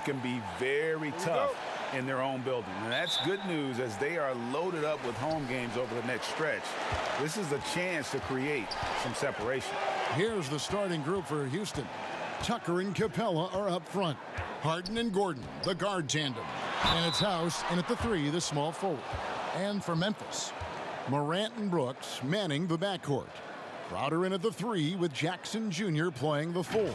can be very tough in their own building. And that's good news as they are loaded up with home games over the next stretch. This is a chance to create some separation. Here's the starting group for Houston. Tucker and Capella are up front. Harden and Gordon, the guard tandem. And it's House in at the 3, the small forward. And for Memphis, Morant and Brooks manning the backcourt. Crowder in at the 3 with Jackson Jr. playing the 4.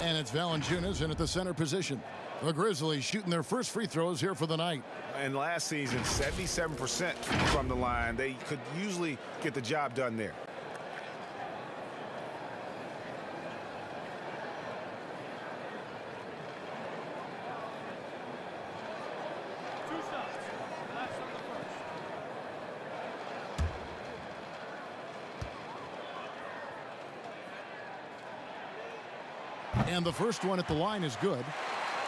And it's Valanciunas in at the center position. The Grizzlies shooting their first free throws here for the night. And last season, 77% from the line. They could usually get the job done there. And the first one at the line is good.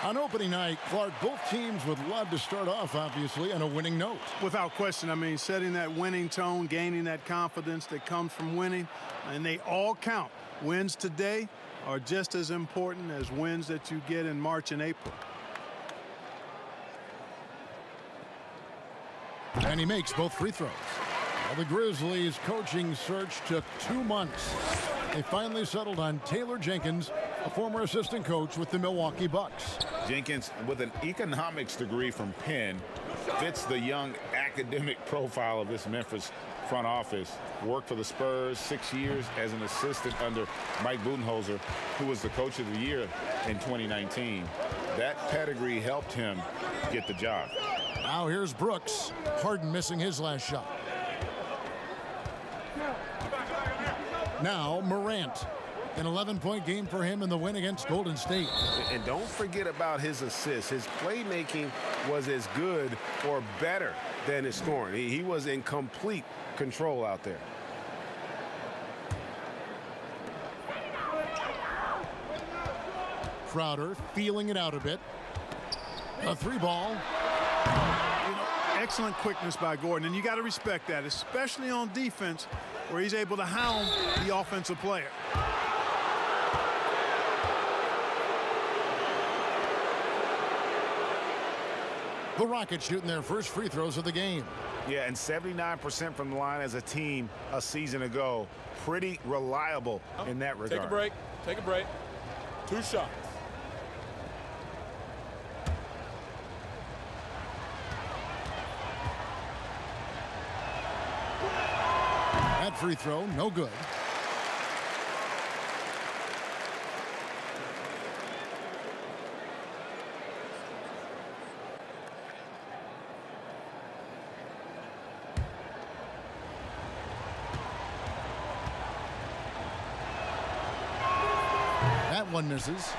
On opening night, Clark, both teams would love to start off, obviously, on a winning note. Without question. I mean, setting that winning tone, gaining that confidence that comes from winning, and they all count. Wins today are just as important as wins that you get in March and April. And he makes both free throws. Well, the Grizzlies' coaching search took 2 months. They finally settled on Taylor Jenkins, a former assistant coach with the Milwaukee Bucks. Jenkins, with an economics degree from Penn, fits the young academic profile of this Memphis front office. Worked for the Spurs 6 years as an assistant under Mike Budenholzer, who was the coach of the year in 2019. That pedigree helped him get the job. Now here's Brooks. Harden missing his last shot. Now Morant. An 11-point game for him in the win against Golden State. And don't forget about his assists. His playmaking was as good or better than his scoring. He was in complete control out there. Crowder feeling it out a bit. A 3-ball. Excellent quickness by Gordon, and you got to respect that, especially on defense where he's able to hound the offensive player. The Rockets shooting their first free throws of the game. Yeah, and 79% from the line as a team a season ago. Pretty reliable in that regard. Take a break. Take a break. 2 shots. That free throw, no good. That one misses.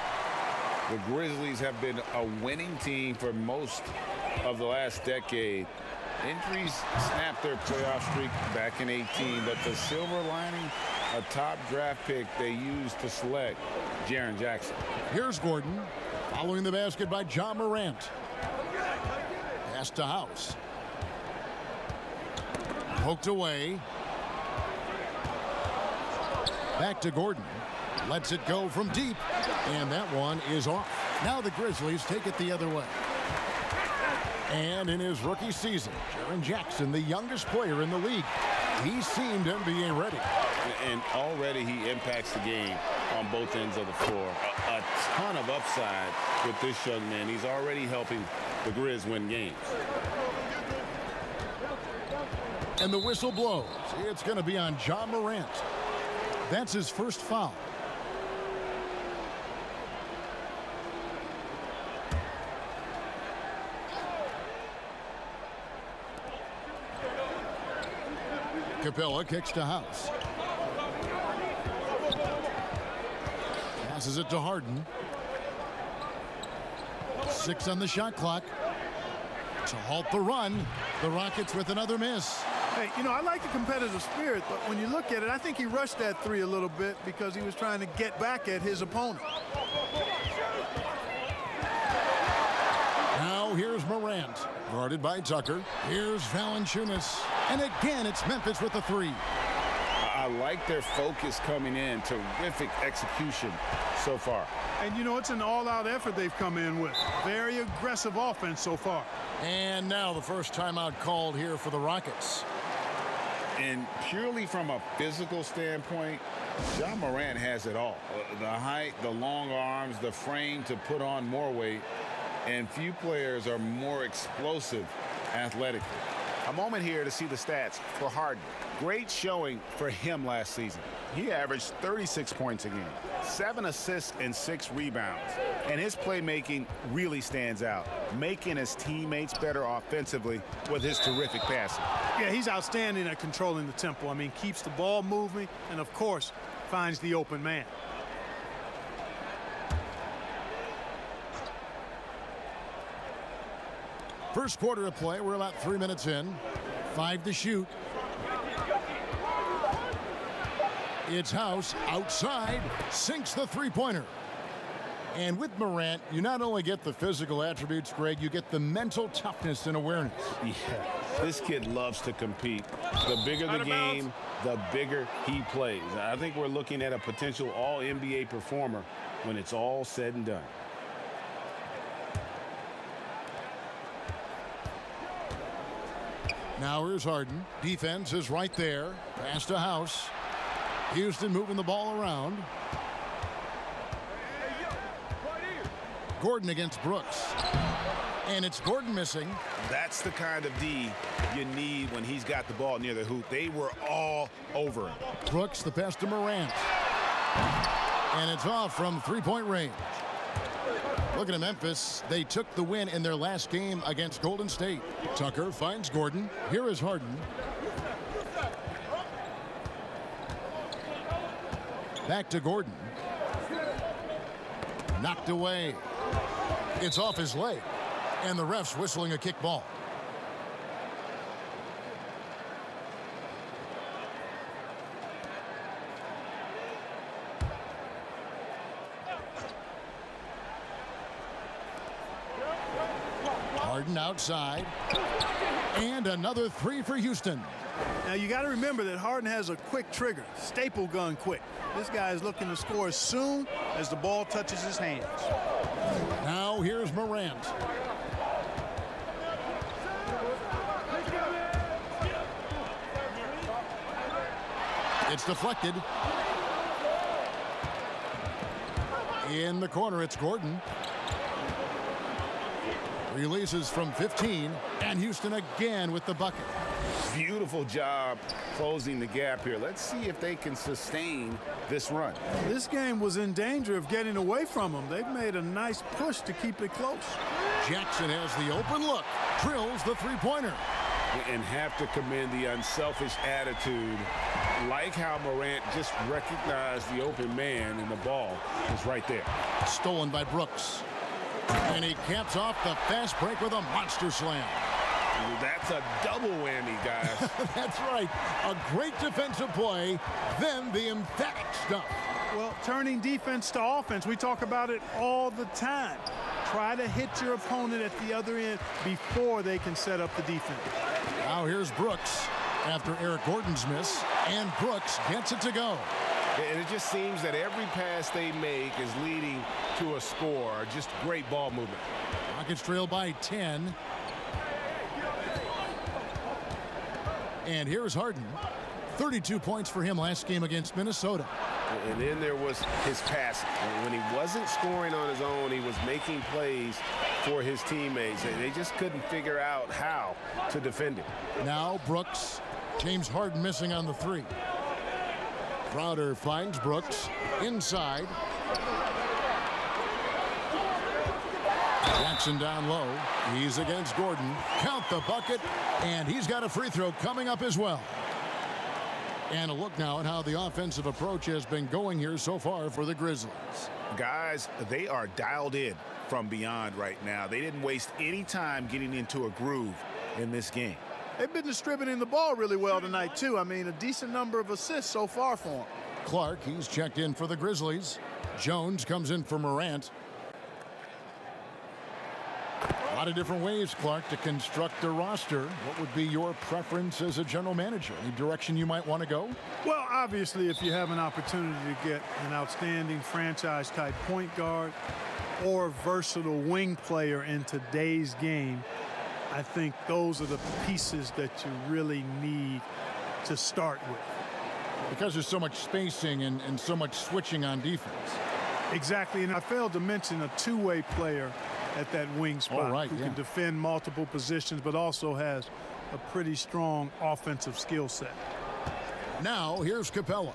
The Grizzlies have been a winning team for most of the last decade. Injuries snapped their playoff streak back in 18, but the silver lining, a top draft pick they used to select Jaren Jackson. Here's Gordon, following the basket by John Morant. Pass to House. Poked away. Back to Gordon. Lets it go from deep, and that one is off. Now the Grizzlies take it the other way. And in his rookie season, Jaren Jackson, the youngest player in the league, he seemed NBA ready. And already he impacts the game on both ends of the floor. A ton of upside with this young man. He's already helping the Grizz win games. And the whistle blows. It's going to be on John Morant. That's his first foul. Capella kicks to House. Passes it to Harden. 6 on the shot clock. To halt the run, the Rockets with another miss. Hey, you know, I like the competitive spirit, but when you look at it, I think he rushed that 3 a little bit because he was trying to get back at his opponent. Now here's Morant, guarded by Tucker. Here's Valanciunas. And again, it's Memphis with the 3. I I like their focus coming in. Terrific execution so far. And, you know, it's an all-out effort they've come in with. Very aggressive offense so far. And now the first timeout called here for the Rockets. And purely from a physical standpoint, Ja Morant has it all. The height, the long arms, the frame to put on more weight. And few players are more explosive athletically. A moment here to see the stats for Harden. Great showing for him last season. He averaged 36 points a game, 7 assists and 6 rebounds. And his playmaking really stands out, making his teammates better offensively with his terrific passing. Yeah, he's outstanding at controlling the tempo. I mean, keeps the ball moving and, of course, finds the open man. First quarter of play. We're about 3 minutes in. 5 to shoot. It's House outside. Sinks the three-pointer. And with Morant, you not only get the physical attributes, Greg, you get the mental toughness and awareness. Yeah, this kid loves to compete. The bigger the game, the bigger he plays. I think we're looking at a potential all-NBA performer when it's all said and done. Now here's Harden. Defense is right there. Pass to House. Houston moving the ball around. Gordon against Brooks. And it's Gordon missing. That's the kind of D you need when he's got the ball near the hoop. They were all over him. Brooks, the pass to Morant. And it's off from three-point range. Looking at Memphis, they took the win in their last game against Golden State. Tucker finds Gordon. Here is Harden. Back to Gordon. Knocked away. It's off his leg. And the ref's whistling a kick ball. Harden outside. And another three for Houston. Now, you got to remember that Harden has a quick trigger, staple gun quick. This guy is looking to score as soon as the ball touches his hands. Now here's Morant. It's deflected. In the corner, it's Gordon. Releases from 15, and Houston again with the bucket. Beautiful job closing the gap here. Let's see if they can sustain this run. This game was in danger of getting away from them. They've made a nice push to keep it close. Jackson has the open look, drills the three-pointer. And have to commend the unselfish attitude. Like how Morant just recognized the open man and the ball is right there. Stolen by Brooks. And he caps off the fast break with a monster slam. That's a double whammy, guys. That's right. A great defensive play, then the emphatic stuff. Well, turning defense to offense, we talk about it all the time. Try to hit your opponent at the other end before they can set up the defense. Now here's Brooks after Eric Gordon's miss, and Brooks gets it to go. And it just seems that every pass they make is leading to a score. Just great ball movement. Rockets trail by 10. And here's Harden. 32 points for him last game against Minnesota. And then there was his passing. When he wasn't scoring on his own, he was making plays for his teammates. And they just couldn't figure out how to defend him. Now Brooks. James Harden missing on the three. Crowder finds Brooks inside. Jackson down low. He's against Gordon. Count the bucket. And he's got a free throw coming up as well. And a look now at how the offensive approach has been going here so far for the Grizzlies. Guys, they are dialed in from beyond right now. They didn't waste any time getting into a groove in this game. They've been distributing the ball really well tonight, too. I mean, a decent number of assists so far for them. Clark, he's checked in for the Grizzlies. Jones comes in for Morant. lot of different ways, Clark, to construct a roster. What would be your preference as a general manager? Any direction you might want to go? Well, obviously, if you have an opportunity to get an outstanding franchise-type point guard or versatile wing player in today's game, I think those are the pieces that you really need to start with. Because there's so much spacing and so much switching on defense. Exactly, and I failed to mention a two-way player at that wing spot who can defend multiple positions but also has a pretty strong offensive skill set. Now, here's Capella.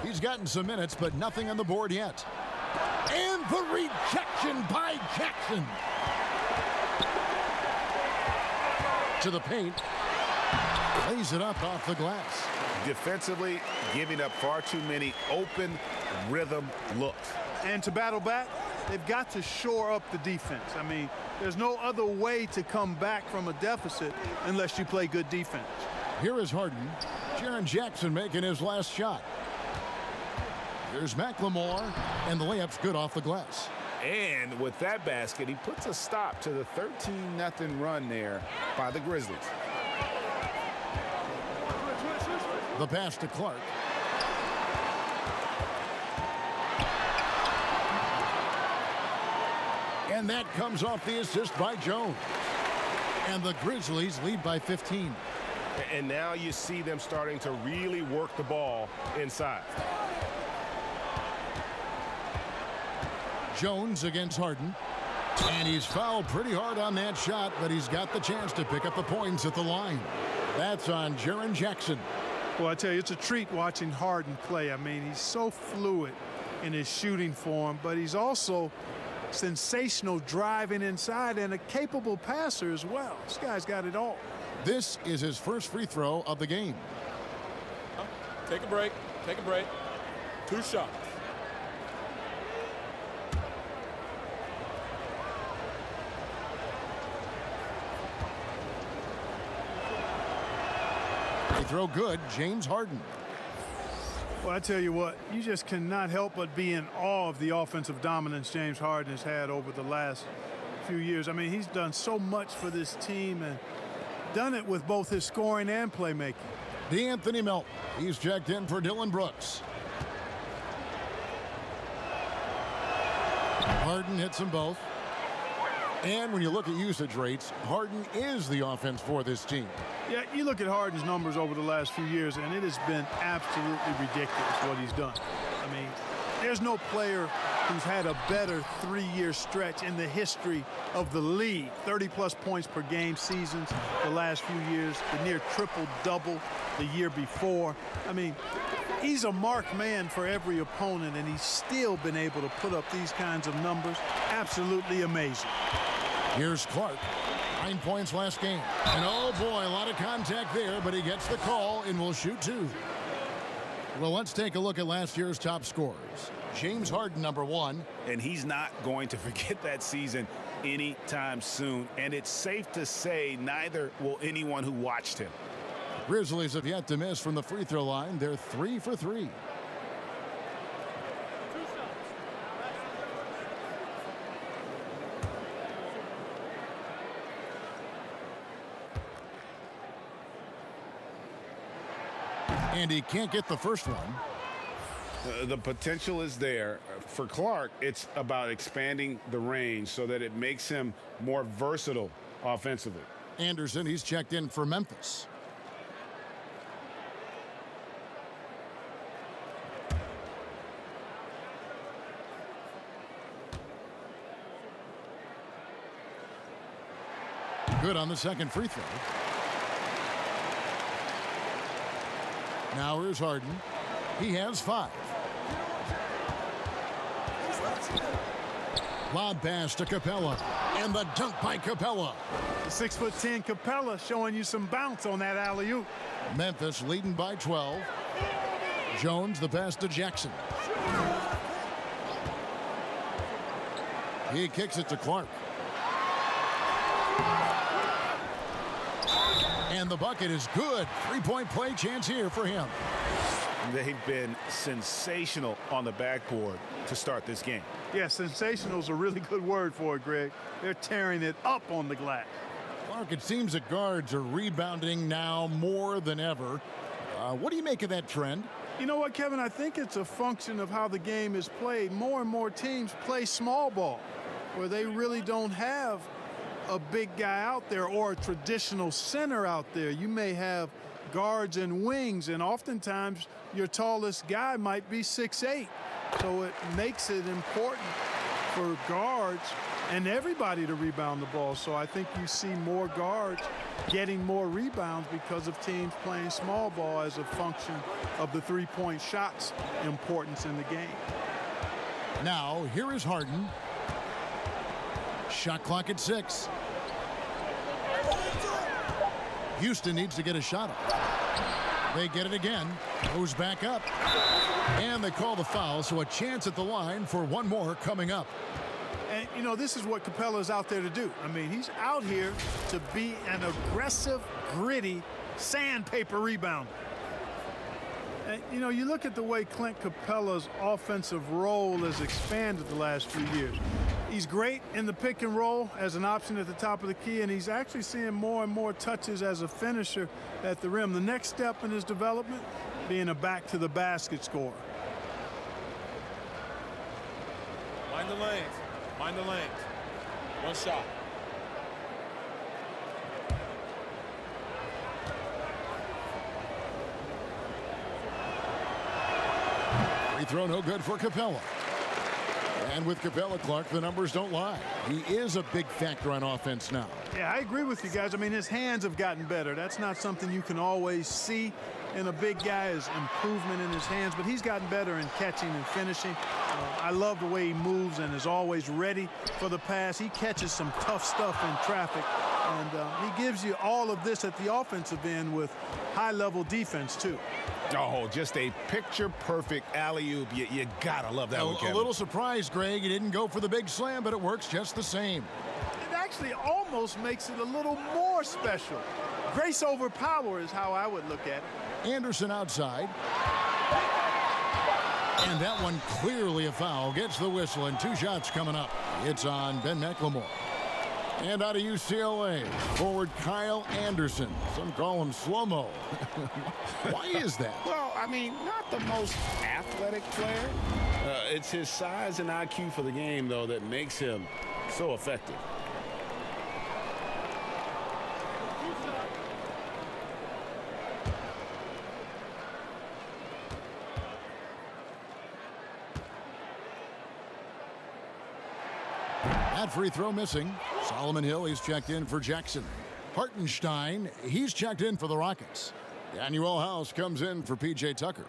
He's gotten some minutes, but nothing on the board yet. And the rejection by Jackson. To the paint. Lays it up off the glass. Defensively, giving up far too many open rhythm looks. And to battle back, they've got to shore up the defense. I mean, there's no other way to come back from a deficit unless you play good defense. Here is Harden. Jaren Jackson making his last shot. There's McLemore, and the layup's good off the glass. And with that basket, he puts a stop to the 13-0 run there by the Grizzlies. The pass to Clark. And that comes off the assist by Jones. And the Grizzlies lead by 15. And now you see them starting to really work the ball inside. Jones against Harden. And he's fouled pretty hard on that shot, but he's got the chance to pick up the points at the line. That's on Jaren Jackson. Well, I tell you, it's a treat watching Harden play. I mean, he's so fluid in his shooting form, but he's also sensational driving inside and a capable passer as well. This guy's got it all. This is his first free throw of the game. Take a break. Take a break. 2 shots. They throw good, James Harden. Well, I tell you what, you just cannot help but be in awe of the offensive dominance James Harden has had over the last few years. I mean, he's done so much for this team and done it with both his scoring and playmaking. DeAnthony Melton, he's checked in for Dylan Brooks. Harden hits them both. And when you look at usage rates, Harden is the offense for this team. Yeah, you look at Harden's numbers over the last few years, and it has been absolutely ridiculous what he's done. I mean, there's no player who's had a better 3-year stretch in the history of the league. 30-plus points per game seasons the last few years, the near triple-double the year before. I mean, he's a marked man for every opponent, and he's still been able to put up these kinds of numbers. Absolutely amazing. Here's Clark. 9 points last game. And oh boy, a lot of contact there, but he gets the call and will shoot 2. Well, let's take a look at last year's top scorers. James Harden, number 1. And he's not going to forget that season anytime soon. And it's safe to say neither will anyone who watched him. Grizzlies have yet to miss from the free throw line. They're 3 for 3. And he can't get the first one. The potential is there. For Clark, it's about expanding the range so that it makes him more versatile offensively. Anderson, he's checked in for Memphis. Good on the second free throw. Now here's Harden. He has 5. Lob pass to Capella. And the dunk by Capella. The 6'10" Capella showing you some bounce on that alley-oop. Memphis leading by 12. Jones the pass to Jackson. He kicks it to Clark. And the bucket is good. 3-point play chance here for him. They've been sensational on the backboard to start this game. Yeah, sensational is a really good word for it, Greg. They're tearing it up on the glass. Clark, it seems that guards are rebounding now more than ever. What do you make of that trend? You know what, Kevin? I think it's a function of how the game is played. More and more teams play small ball, where they really don't have a big guy out there or a traditional center out there. You may have guards and wings, and oftentimes your tallest guy might be 6'8". So it makes it important for guards and everybody to rebound the ball. So I think you see more guards getting more rebounds because of teams playing small ball as a function of the three-point shot's importance in the game. Now, here is Harden. Shot clock at 6. Houston needs to get a shot up. They get it again. Goes back up. And they call the foul, so a chance at the line for one more coming up. And, you know, this is what Capella's out there to do. I mean, he's out here to be an aggressive, gritty, sandpaper rebounder. And, you know, you look at the way Clint Capella's offensive role has expanded the last few years. He's great in the pick and roll as an option at the top of the key, and he's actually seeing more and more touches as a finisher at the rim. The next step in his development, being a back-to-the-basket scorer. Mind the lanes. Mind the lanes. One shot. Free throw no good for Capella. And with Capella, Clark, the numbers don't lie. He is a big factor on offense now. Yeah, I agree with you guys. I mean, his hands have gotten better. That's not something you can always see in a big guy, is improvement in his hands, but he's gotten better in catching and finishing. I love the way he moves and is always ready for the pass. He catches some tough stuff in traffic, and he gives you all of this at the offensive end with high-level defense, too. Oh, just a picture-perfect alley-oop. You gotta love that one, Kevin. A little surprised, Greg. He didn't go for the big slam, but it works just the same. It actually almost makes it a little more special. Grace over power is how I would look at it. Anderson outside. And that one clearly a foul. Gets the whistle, and 2 shots coming up. It's on Ben McLemore. And out of UCLA, forward Kyle Anderson. Some call him slow-mo. Why is that? Well, I mean, not the most athletic player. It's his size and IQ for the game, though, that makes him so effective. That free throw missing. Solomon Hill, he's checked in for Jackson. Hartenstein, he's checked in for the Rockets. Daniel House comes in for P.J. Tucker.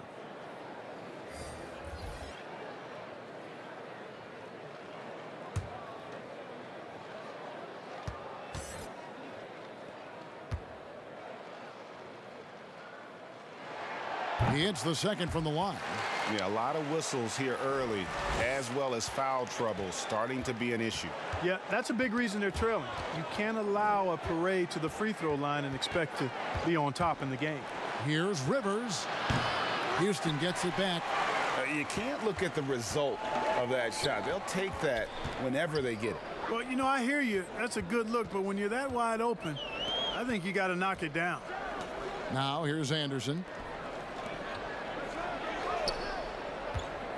He hits the second from the line. Yeah, a lot of whistles here early, as well as foul trouble starting to be an issue. Yeah, that's a big reason they're trailing. You can't allow a parade to the free throw line and expect to be on top in the game. Here's Rivers. Houston gets it back. You can't look at the result of that shot. They'll take that whenever they get it. Well, you know, I hear you. That's a good look, but when you're that wide open, I think you got to knock it down. Now here's Anderson.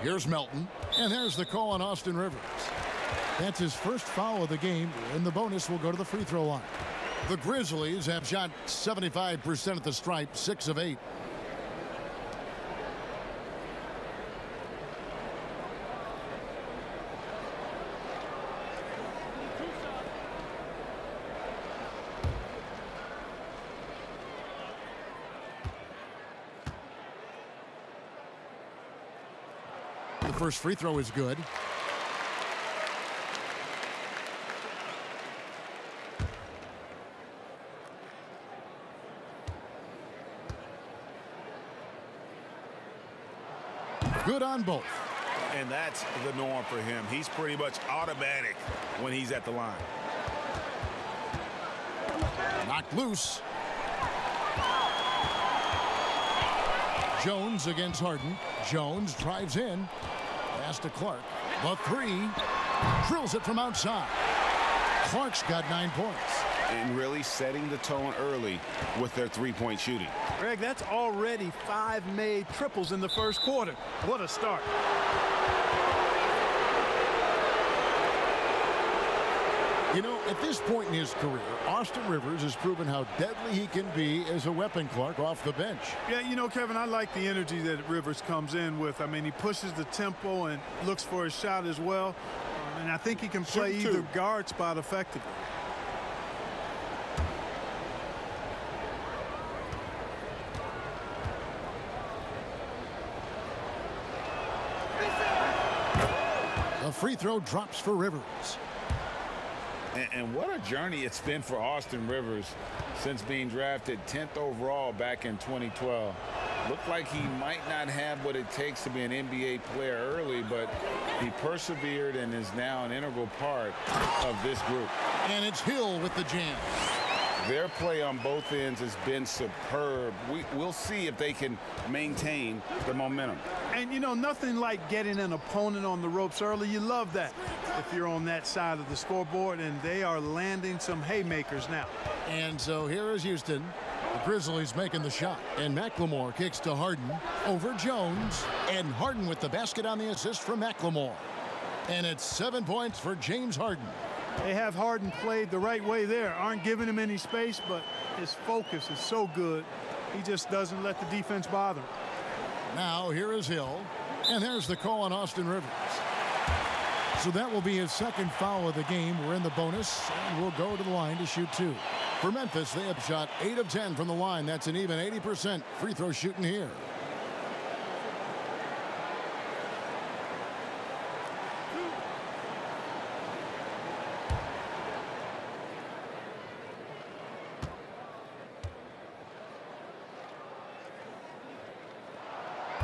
Here's Melton, and there's the call on Austin Rivers. That's his first foul of the game, and the bonus will go to the free throw line. The Grizzlies have shot 75% at the stripe, 6 of 8. The first free throw is good. Good on both. And that's the norm for him. He's pretty much automatic when he's at the line. Knocked loose. Jones against Harden. Jones drives in. Pass to Clark. The three. Drills it from outside. Clark's got 9 points. And really setting the tone early with their three-point shooting. Greg, that's already 5 made triples in the first quarter. What a start. You know, at this point in his career, Austin Rivers has proven how deadly he can be as a weapon, Clark, off the bench. Yeah, you know, Kevin, I like the energy that Rivers comes in with. I mean, he pushes the tempo and looks for his shot as well. And I think he can play either guard spot effectively. A free throw drops for Rivers. And what a journey it's been for Austin Rivers since being drafted 10th overall back in 2012. Looked like he might not have what it takes to be an NBA player early, but he persevered and is now an integral part of this group. And it's Hill with the jam. Their play on both ends has been superb. We'll see if they can maintain the momentum. And, you know, nothing like getting an opponent on the ropes early. You love that if you're on that side of the scoreboard, and they are landing some haymakers now. And so here is Houston. The Grizzlies making the shot. And McLemore kicks to Harden over Jones. And Harden with the basket on the assist from McLemore. And it's 7 points for James Harden. They have Harden played the right way there. Aren't giving him any space, but his focus is so good. He just doesn't let the defense bother him. Now here is Hill. And there's the call on Austin Rivers. So that will be his second foul of the game. We're in the bonus, and we'll go to the line to shoot 2. For Memphis, they have shot 8 of 10 from the line. That's an even 80% free throw shooting here.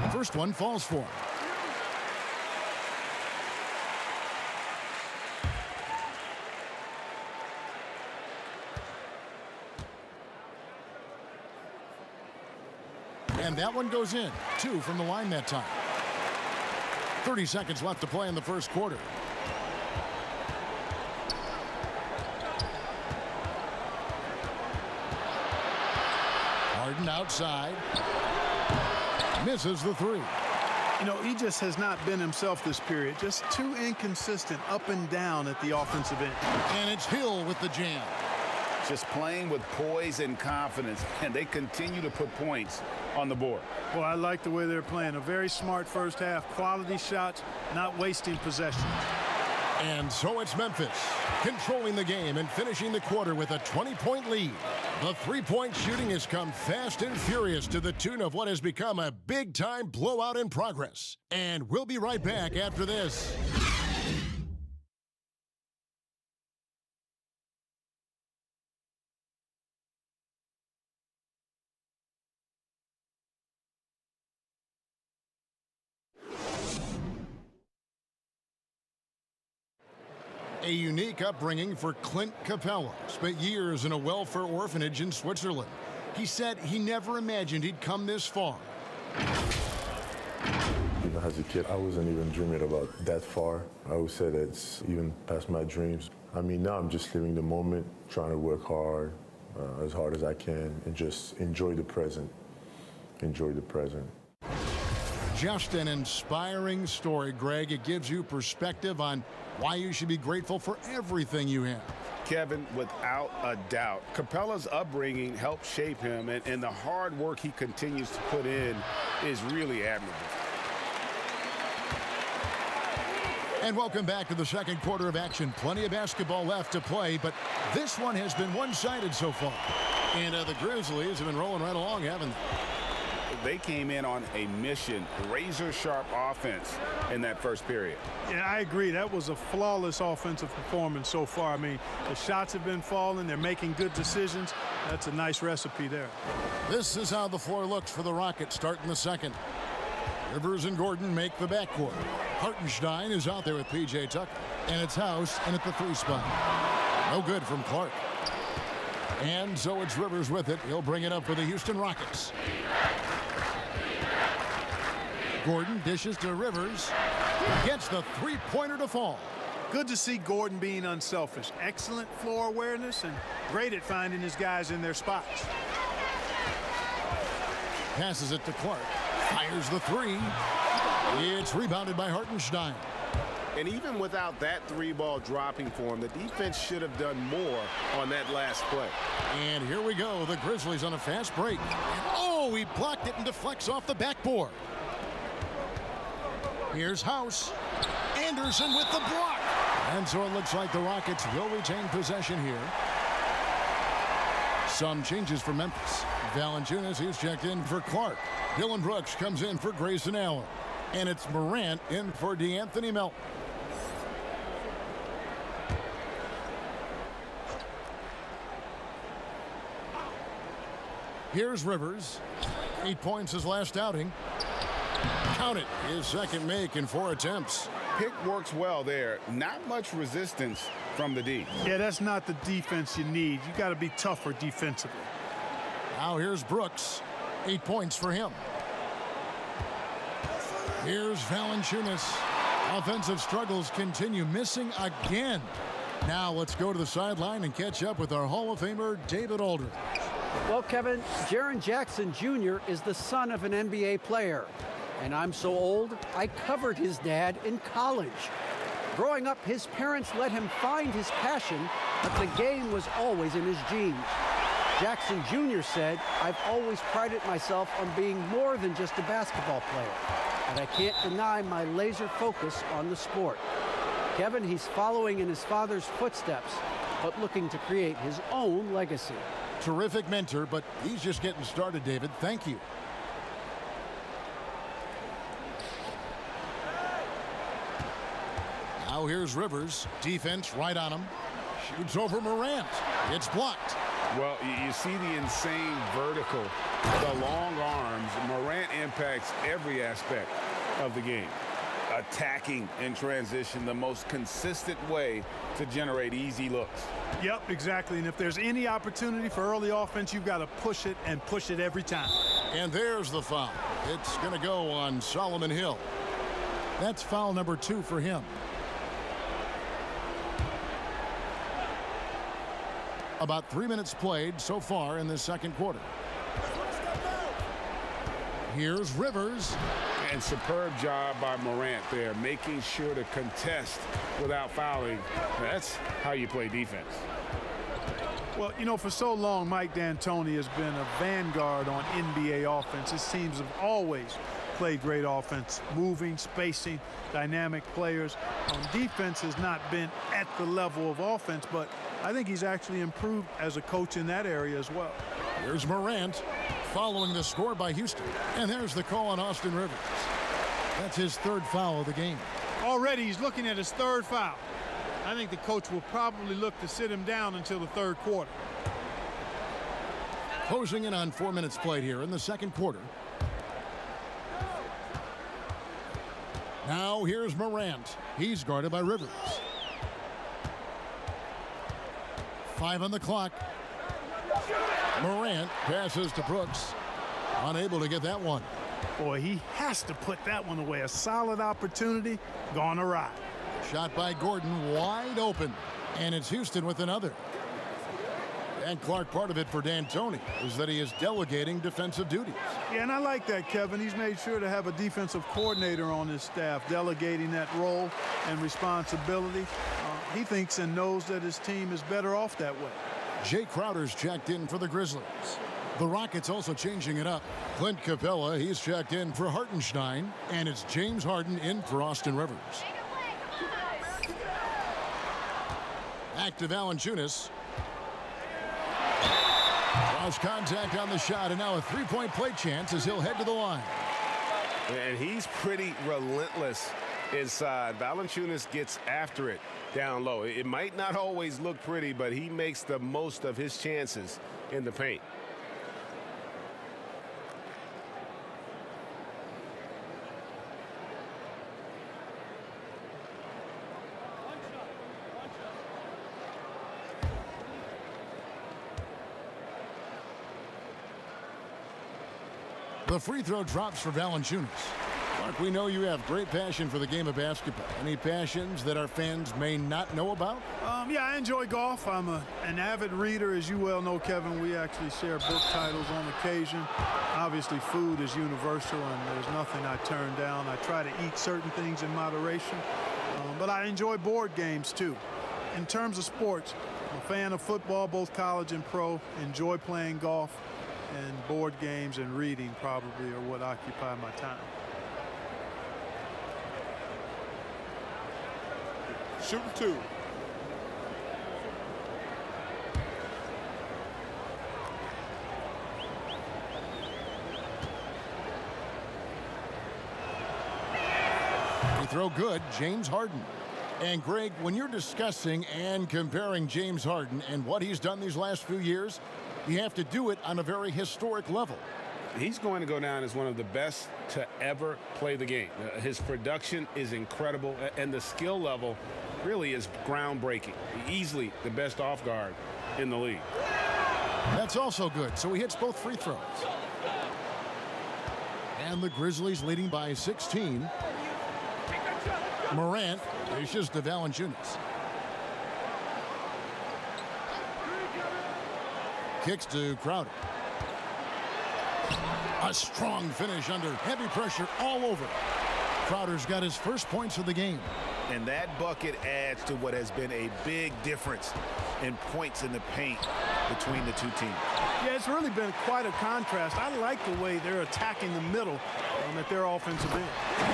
The first one falls for him. And that one goes in. 2 from the line that time. 30 seconds left to play in the first quarter. Harden outside. Misses the 3. You know, he just has not been himself this period. Just too inconsistent up and down at the offensive end. And it's Hill with the jam. Just playing with poise and confidence, and they continue to put points on the board. Well, I like the way they're playing. A very smart first half. Quality shots, not wasting possession. And so it's Memphis controlling the game and finishing the quarter with a 20-point lead. The three-point shooting has come fast and furious to the tune of what has become a big-time blowout in progress. And we'll be right back after this. A unique upbringing for Clint Capella. Spent years in a welfare orphanage in Switzerland. He said he never imagined he'd come this far. Even as a kid, I wasn't even dreaming about that far. I always said it's even past my dreams. I mean, now I'm just living the moment, trying to work hard, as hard as I can, and just enjoy the present. Enjoy the present. Just an inspiring story, Greg. It gives you perspective on why you should be grateful for everything you have. Kevin, without a doubt, Capella's upbringing helped shape him, and the hard work he continues to put in is really admirable. And welcome back to the second quarter of action. Plenty of basketball left to play, but this one has been one-sided so far. And the Grizzlies have been rolling right along, haven't they? They came in on a mission, razor-sharp offense in that first period. Yeah, I agree. That was a flawless offensive performance so far. I mean, the shots have been falling. They're making good decisions. That's a nice recipe there. This is how the floor looks for the Rockets starting the second. Rivers and Gordon make the backcourt. Hartenstein is out there with P.J. Tucker. And it's House in at the 3 spot. No good from Clark. And so it's Rivers with it. He'll bring it up for the Houston Rockets. Gordon dishes to Rivers. Gets the three-pointer to fall. Good to see Gordon being unselfish. Excellent floor awareness and great at finding his guys in their spots. Passes it to Clark. Fires the three. It's rebounded by Hartenstein. And even without that three ball dropping for him, the defense should have done more on that last play. And here we go. The Grizzlies on a fast break. Oh, he blocked it and deflects off the backboard. Here's House. Anderson with the block. And so it looks like the Rockets will retain possession here. Some changes for Memphis. Valanciunas, he's checked in for Clark. Dylan Brooks comes in for Grayson Allen. And it's Morant in for DeAnthony Melton. Here's Rivers. 8 points his last outing. Count it. His second make in 4 attempts. Pick works well there. Not much resistance from the D. Yeah, that's not the defense you need. You got to be tougher defensively. Now here's Brooks. 8 points for him. Here's Valanciunas. Offensive struggles continue, missing again. Now let's go to the sideline and catch up with our Hall of Famer, David Aldridge. Well, Kevin, Jaren Jackson Jr. is the son of an NBA player. And I'm so old, I covered his dad in college. Growing up, his parents let him find his passion, but the game was always in his genes. Jackson Jr. said, "I've always prided myself on being more than just a basketball player, and I can't deny my laser focus on the sport." Kevin, he's following in his father's footsteps, but looking to create his own legacy. Terrific mentor, but he's just getting started, David. Thank you. Now here's Rivers. Defense right on him. Shoots over Morant. It's blocked. Well, you see the insane vertical, the long arms. Morant impacts every aspect of the game. Attacking in transition, the most consistent way to generate easy looks. Yep, exactly. And if there's any opportunity for early offense, you've got to push it and push it every time. And there's the foul. It's going to go on Solomon Hill. That's foul number 2 for him. About 3 minutes played so far in the second quarter. Here's Rivers. And superb job by Morant there, making sure to contest without fouling. That's how you play defense. Well, you know, for so long, Mike D'Antoni has been a vanguard on NBA offense. His teams have always played great offense, moving, spacing, dynamic players. Defense has not been at the level of offense, but I think he's actually improved as a coach in that area as well. Here's Morant following the score by Houston. And there's the call on Austin Rivers. That's his 3rd foul of the game. Already he's looking at his 3rd foul. I think the coach will probably look to sit him down until the 3rd quarter. Closing in on 4 minutes played here in the second quarter. Now here's Morant. He's guarded by Rivers. 5 on the clock. Morant passes to Brooks. Unable to get that one. Boy, he has to put that one away. A solid opportunity gone awry. Shot by Gordon, wide open. And it's Houston with another. And Clark, part of it for D'Antoni is that he is delegating defensive duties. Yeah, and I like that, Kevin. He's made sure to have a defensive coordinator on his staff, delegating that role and responsibility. He thinks and knows that his team is better off that way. Jay Crowder's checked in for the Grizzlies. The Rockets also changing it up. Clint Capella, he's checked in for Hartenstein. And it's James Harden in for Austin Rivers. Back to Valanciunas. Cross contact on the shot, and now a three-point play chance as he'll head to the line. And he's pretty relentless inside. Valanciunas gets after it down low. It might not always look pretty, but he makes the most of his chances in the paint. The free throw drops for Valanciunas. Mark, we know you have great passion for the game of basketball. Any passions that our fans may not know about? Yeah, I enjoy golf. I'm an avid reader, as you well know, Kevin. We actually share book titles on occasion. Obviously, food is universal, and there's nothing I turn down. I try to eat certain things in moderation, but I enjoy board games, too. In terms of sports, I'm a fan of football, both college and pro. Enjoy playing golf, and board games and reading probably are what occupy my time. Shooting 2. Free throw good, James Harden. And Greg, when you're discussing and comparing James Harden and what he's done these last few years, you have to do it on a very historic level. He's going to go down as one of the best to ever play the game. His production is incredible, and the skill level really is groundbreaking. Easily the best off guard in the league. That's also good, so he hits both free throws. And the Grizzlies leading by 16. Morant dishes to Valanciunas. Kicks to Crowder. A strong finish under heavy pressure all over. Crowder's got his first points of the game. And that bucket adds to what has been a big difference in points in the paint between the two teams. Yeah, it's really been quite a contrast. I like the way they're attacking the middle at their offensive end.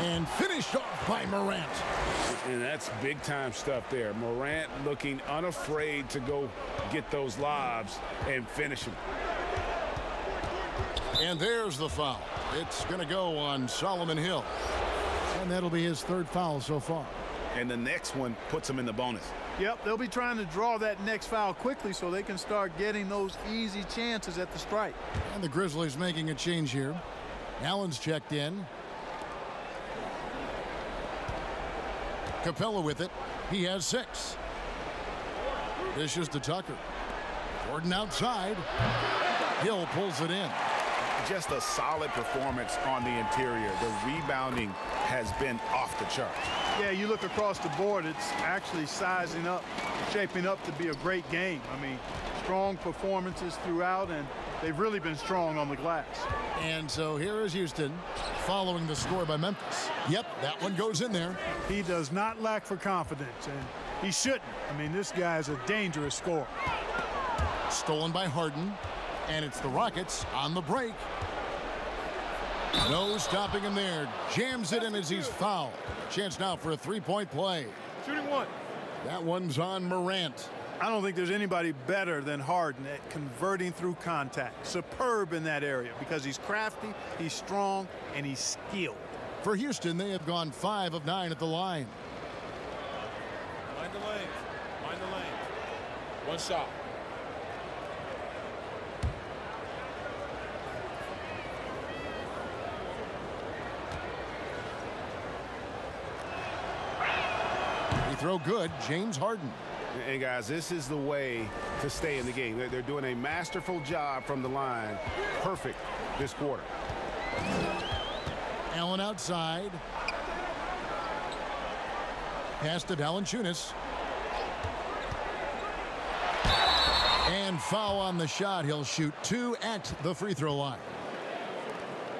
And finished off by Morant. And that's big-time stuff there. Morant looking unafraid to go get those lobs and finish them. And there's the foul. It's going to go on Solomon Hill. And that'll be his third foul so far. And the next one puts him in the bonus. Yep, they'll be trying to draw that next foul quickly so they can start getting those easy chances at the strike. And the Grizzlies making a change here. Allen's checked in. Capella with it. He has 6. Dishes to Tucker. Gordon outside. Hill pulls it in. Just a solid performance on the interior. The rebounding has been off the charts. Yeah, you look across the board, it's actually sizing up, shaping up to be a great game. I mean, strong performances throughout, and they've really been strong on the glass. And so here is Houston following the score by Memphis. Yep, that one goes in there. He does not lack for confidence, and he shouldn't. I mean, this guy is a dangerous scorer. Stolen by Harden, and it's the Rockets on the break. No stopping him there. Jams it in as he's fouled. Chance now for a three-point play. Shooting 1. That one's on Morant. I don't think there's anybody better than Harden at converting through contact. Superb in that area because he's crafty, he's strong, and he's skilled. For Houston, they have gone 5 of 9 at the line. Mind the lane. Mind the lane. One shot. Throw good, James Harden. And guys, this is the way to stay in the game. They're doing a masterful job from the line. Perfect this quarter. Allen outside. Pass to Valanciunas. And foul on the shot. He'll shoot 2 at the free throw line.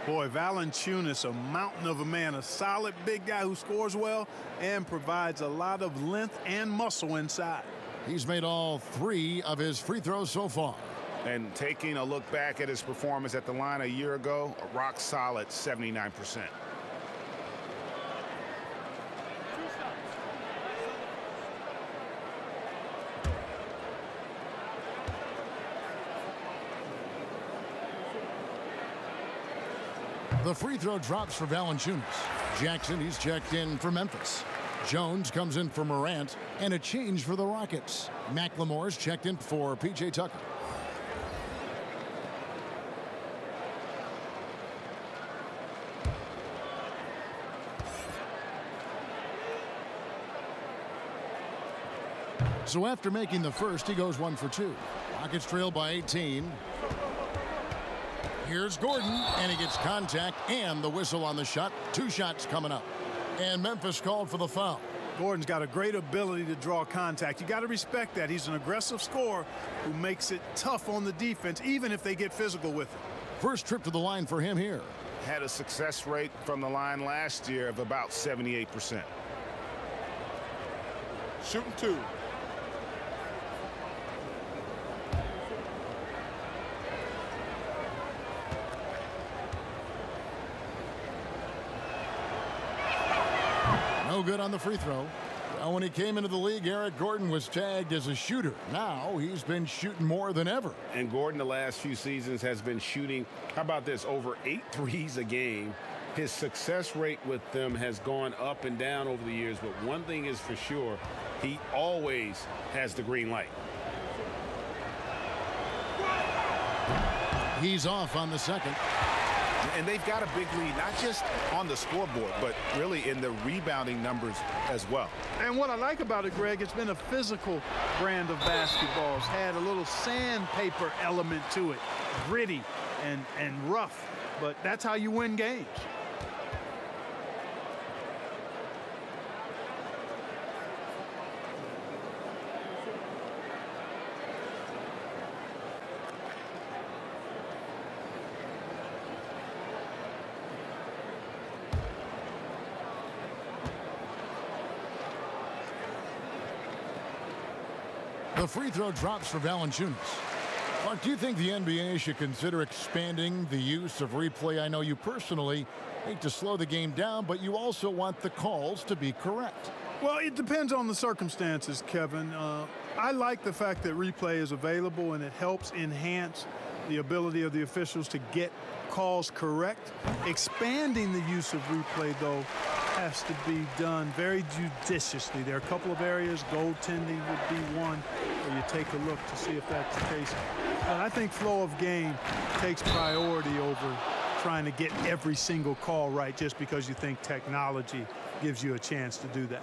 Boy, Valanciunas, a mountain of a man, a solid big guy who scores well and provides a lot of length and muscle inside. He's made all 3 of his free throws so far. And taking a look back at his performance at the line a year ago, a rock solid 79%. The free throw drops for Valanciunas. Jackson, he's checked in for Memphis. Jones comes in for Morant, and a change for the Rockets. McLemore's checked in for P.J. Tucker. So after making the first, he goes 1 for 2. Rockets trail by 18. Here's Gordon, and he gets contact and the whistle on the shot. 2 shots coming up. And Memphis called for the foul. Gordon's got a great ability to draw contact. You got to respect that. He's an aggressive scorer who makes it tough on the defense, even if they get physical with him. First trip to the line for him here. Had a success rate from the line last year of about 78%. Shooting 2. No good on the free throw. Well, when he came into the league, Eric Gordon was tagged as a shooter. Now he's been shooting more than ever. And Gordon the last few seasons has been shooting, how about this, over 8 threes a game. His success rate with them has gone up and down over the years, but one thing is for sure, he always has the green light. He's off on the second. And they've got a big lead, not just on the scoreboard, but really in the rebounding numbers as well. And what I like about it, Greg, it's been a physical brand of basketball. It's had a little sandpaper element to it, gritty and rough, but that's how you win games. The free throw drops for Valanciunas. Mark, do you think the NBA should consider expanding the use of replay? I know you personally hate to slow the game down, but you also want the calls to be correct. Well, it depends on the circumstances, Kevin. I like the fact that replay is available, and it helps enhance the ability of the officials to get calls correct. Expanding the use of replay, though, has to be done very judiciously. There are a couple of areas, goaltending would be one, where you take a look to see if that's the case. But I think flow of game takes priority over trying to get every single call right just because you think technology gives you a chance to do that.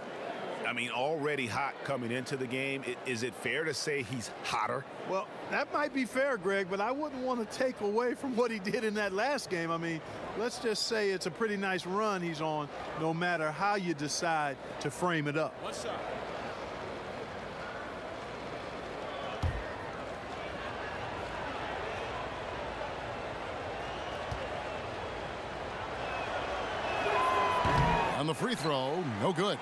I mean, already hot coming into the game. Is it fair to say he's hotter? Well, that might be fair, Greg, but I wouldn't want to take away from what he did in that last game. I mean, let's just say it's a pretty nice run he's on, no matter how you decide to frame it up. One shot. On the free throw, no good.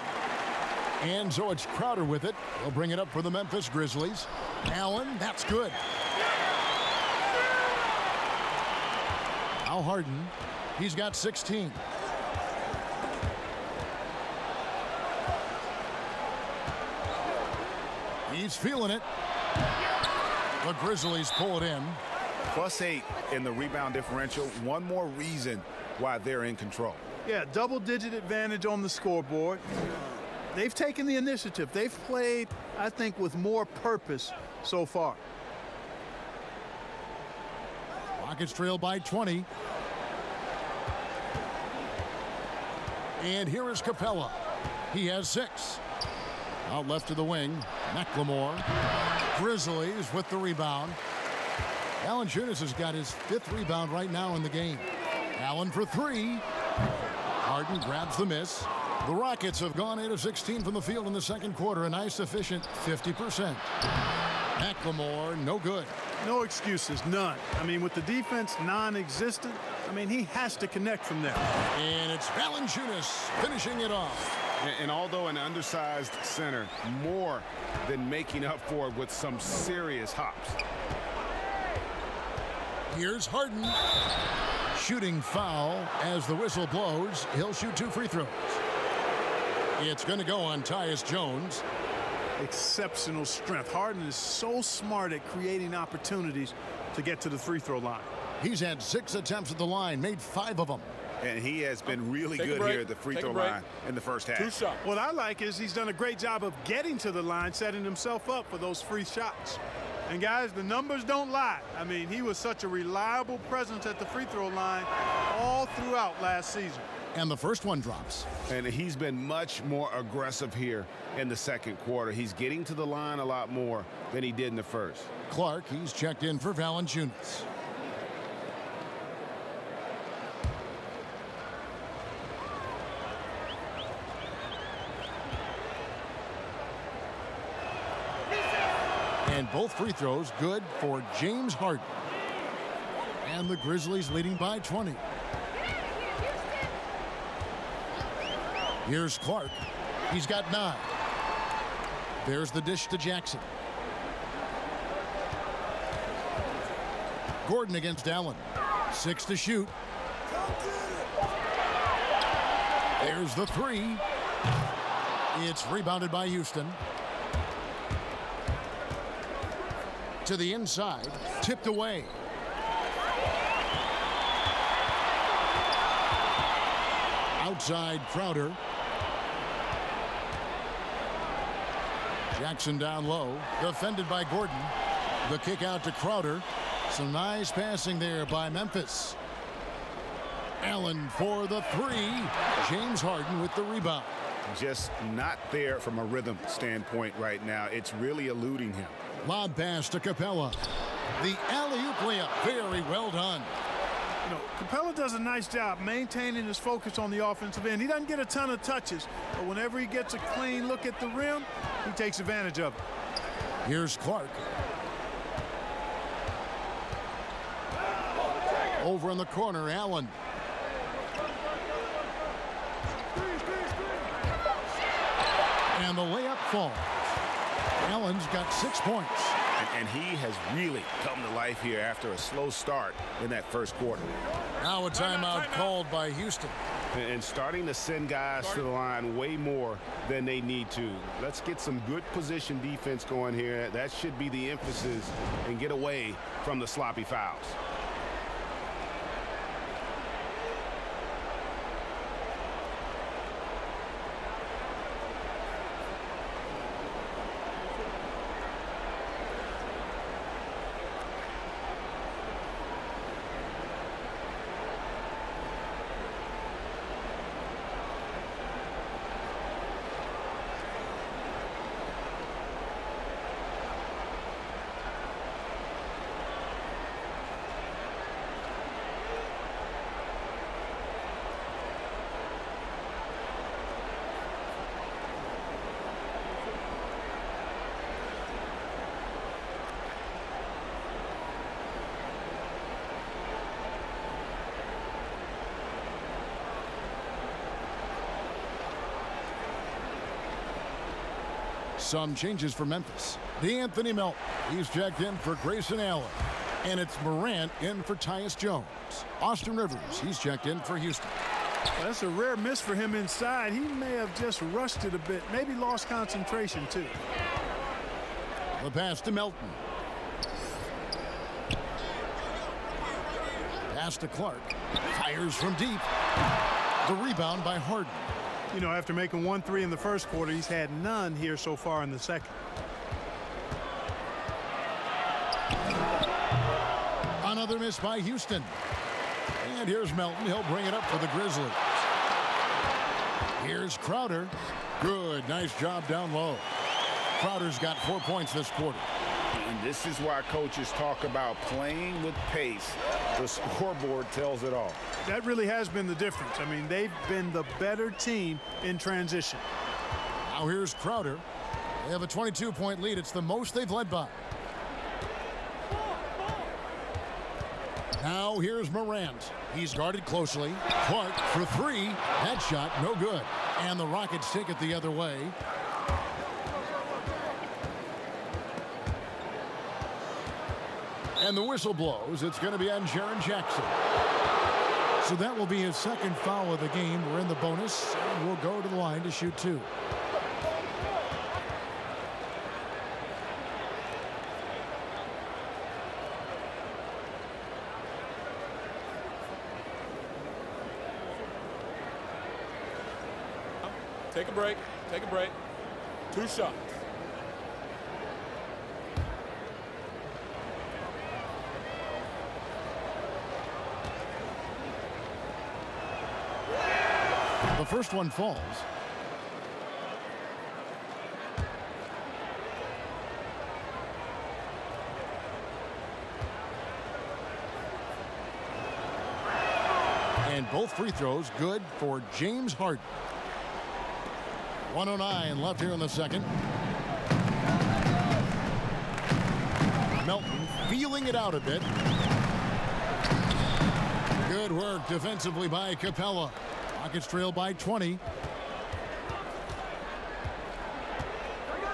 And so it's Crowder with it. They'll bring it up for the Memphis Grizzlies. Allen, that's good. Al Harden, he's got 16. He's feeling it. The Grizzlies pull it in. +8 in the rebound differential. One more reason why they're in control. Yeah, double-digit advantage on the scoreboard. They've taken the initiative. They've played, I think, with more purpose so far. Rockets trail by 20. And here is Capella. He has 6. Out left to the wing, McLemore. Grizzlies with the rebound. Valanciunas has got his 5th rebound right now in the game. Allen for 3. Harden grabs the miss. The Rockets have gone 8 of 16 from the field in the second quarter, a nice efficient 50%. McLemore, no good. No excuses, none. I mean, with the defense non-existent, I mean, he has to connect from there. And it's Valanciunas finishing it off. And although an undersized center, more than making up for it with some serious hops. Here's Harden. Shooting foul as the whistle blows. He'll shoot 2 free throws. It's going to go on Tyus Jones. Exceptional strength. Harden is so smart at creating opportunities to get to the free throw line. He's had 6 attempts at the line, made 5 of them. And he has been really Take a good break. here at the free Take a throw break. line in the first half. 2 shots. What I like is he's done a great job of getting to the line, setting himself up for those free shots. And guys, the numbers don't lie. I mean, he was such a reliable presence at the free throw line all throughout last season. And the first one drops. And he's been much more aggressive here in the second quarter. He's getting to the line a lot more than he did in the first. Clark, he's checked in for Valanciunas. both free throws good for James Harden. And the Grizzlies leading by 20. Here's Clark. He's got 9. There's the dish to Jackson. Gordon against Allen. 6 to shoot. There's the 3. It's rebounded by Houston. To the inside. Tipped away. Outside Crowder. Jackson down low. Defended by Gordon. The kick out to Crowder. Some nice passing there by Memphis. Allen for the 3. James Harden with the rebound. Just not there from a rhythm standpoint right now. It's really eluding him. Lob pass to Capella. The alley-oop layup. Very well done. You know, Capella does a nice job maintaining his focus on the offensive end. He doesn't get a ton of touches, but whenever he gets a clean look at the rim, he takes advantage of it. Here's Clark. Over in the corner, Allen. And the layup falls. Allen's got 6 points. And he has really come to life here after a slow start in that first quarter. Now a timeout called by Houston. And starting to send guys to the line way more than they need to. Let's get some good position defense going here. That should be the emphasis, and get away from the sloppy fouls. Some changes for Memphis. DeAnthony Melton. He's checked in for Grayson Allen. And it's Morant in for Tyus Jones. Austin Rivers. He's checked in for Houston. That's a rare miss for him inside. He may have just rushed it a bit. Maybe lost concentration, too. The pass to Melton. Pass to Clark. Fires from deep. The rebound by Harden. You know, after making 1 3 in the first quarter, he's had none here so far in the second. Another miss by Houston. And here's Melton. He'll bring it up for the Grizzlies. Here's Crowder. Good. Nice job down low. Crowder's got 4 points this quarter. And this is why coaches talk about playing with pace. The scoreboard tells it all. That really has been the difference. I mean, they've been the better team in transition. Now here's Crowder. They have a 22-point lead. It's the most they've led by. Now here's Morant. He's guarded closely. Clark for 3. That shot no good. And the Rockets take it the other way. And the whistle blows. It's going to be on Jaren Jackson. So that will be his second foul of the game. We're in the bonus, and we'll go to the line to shoot 2. Take a break. Take a break. 2 shots. The first one falls. And both free throws good for James Harden. 1:09 left here in the second. Melton feeling it out a bit. Good work defensively by Capella. Rockets trail by 20.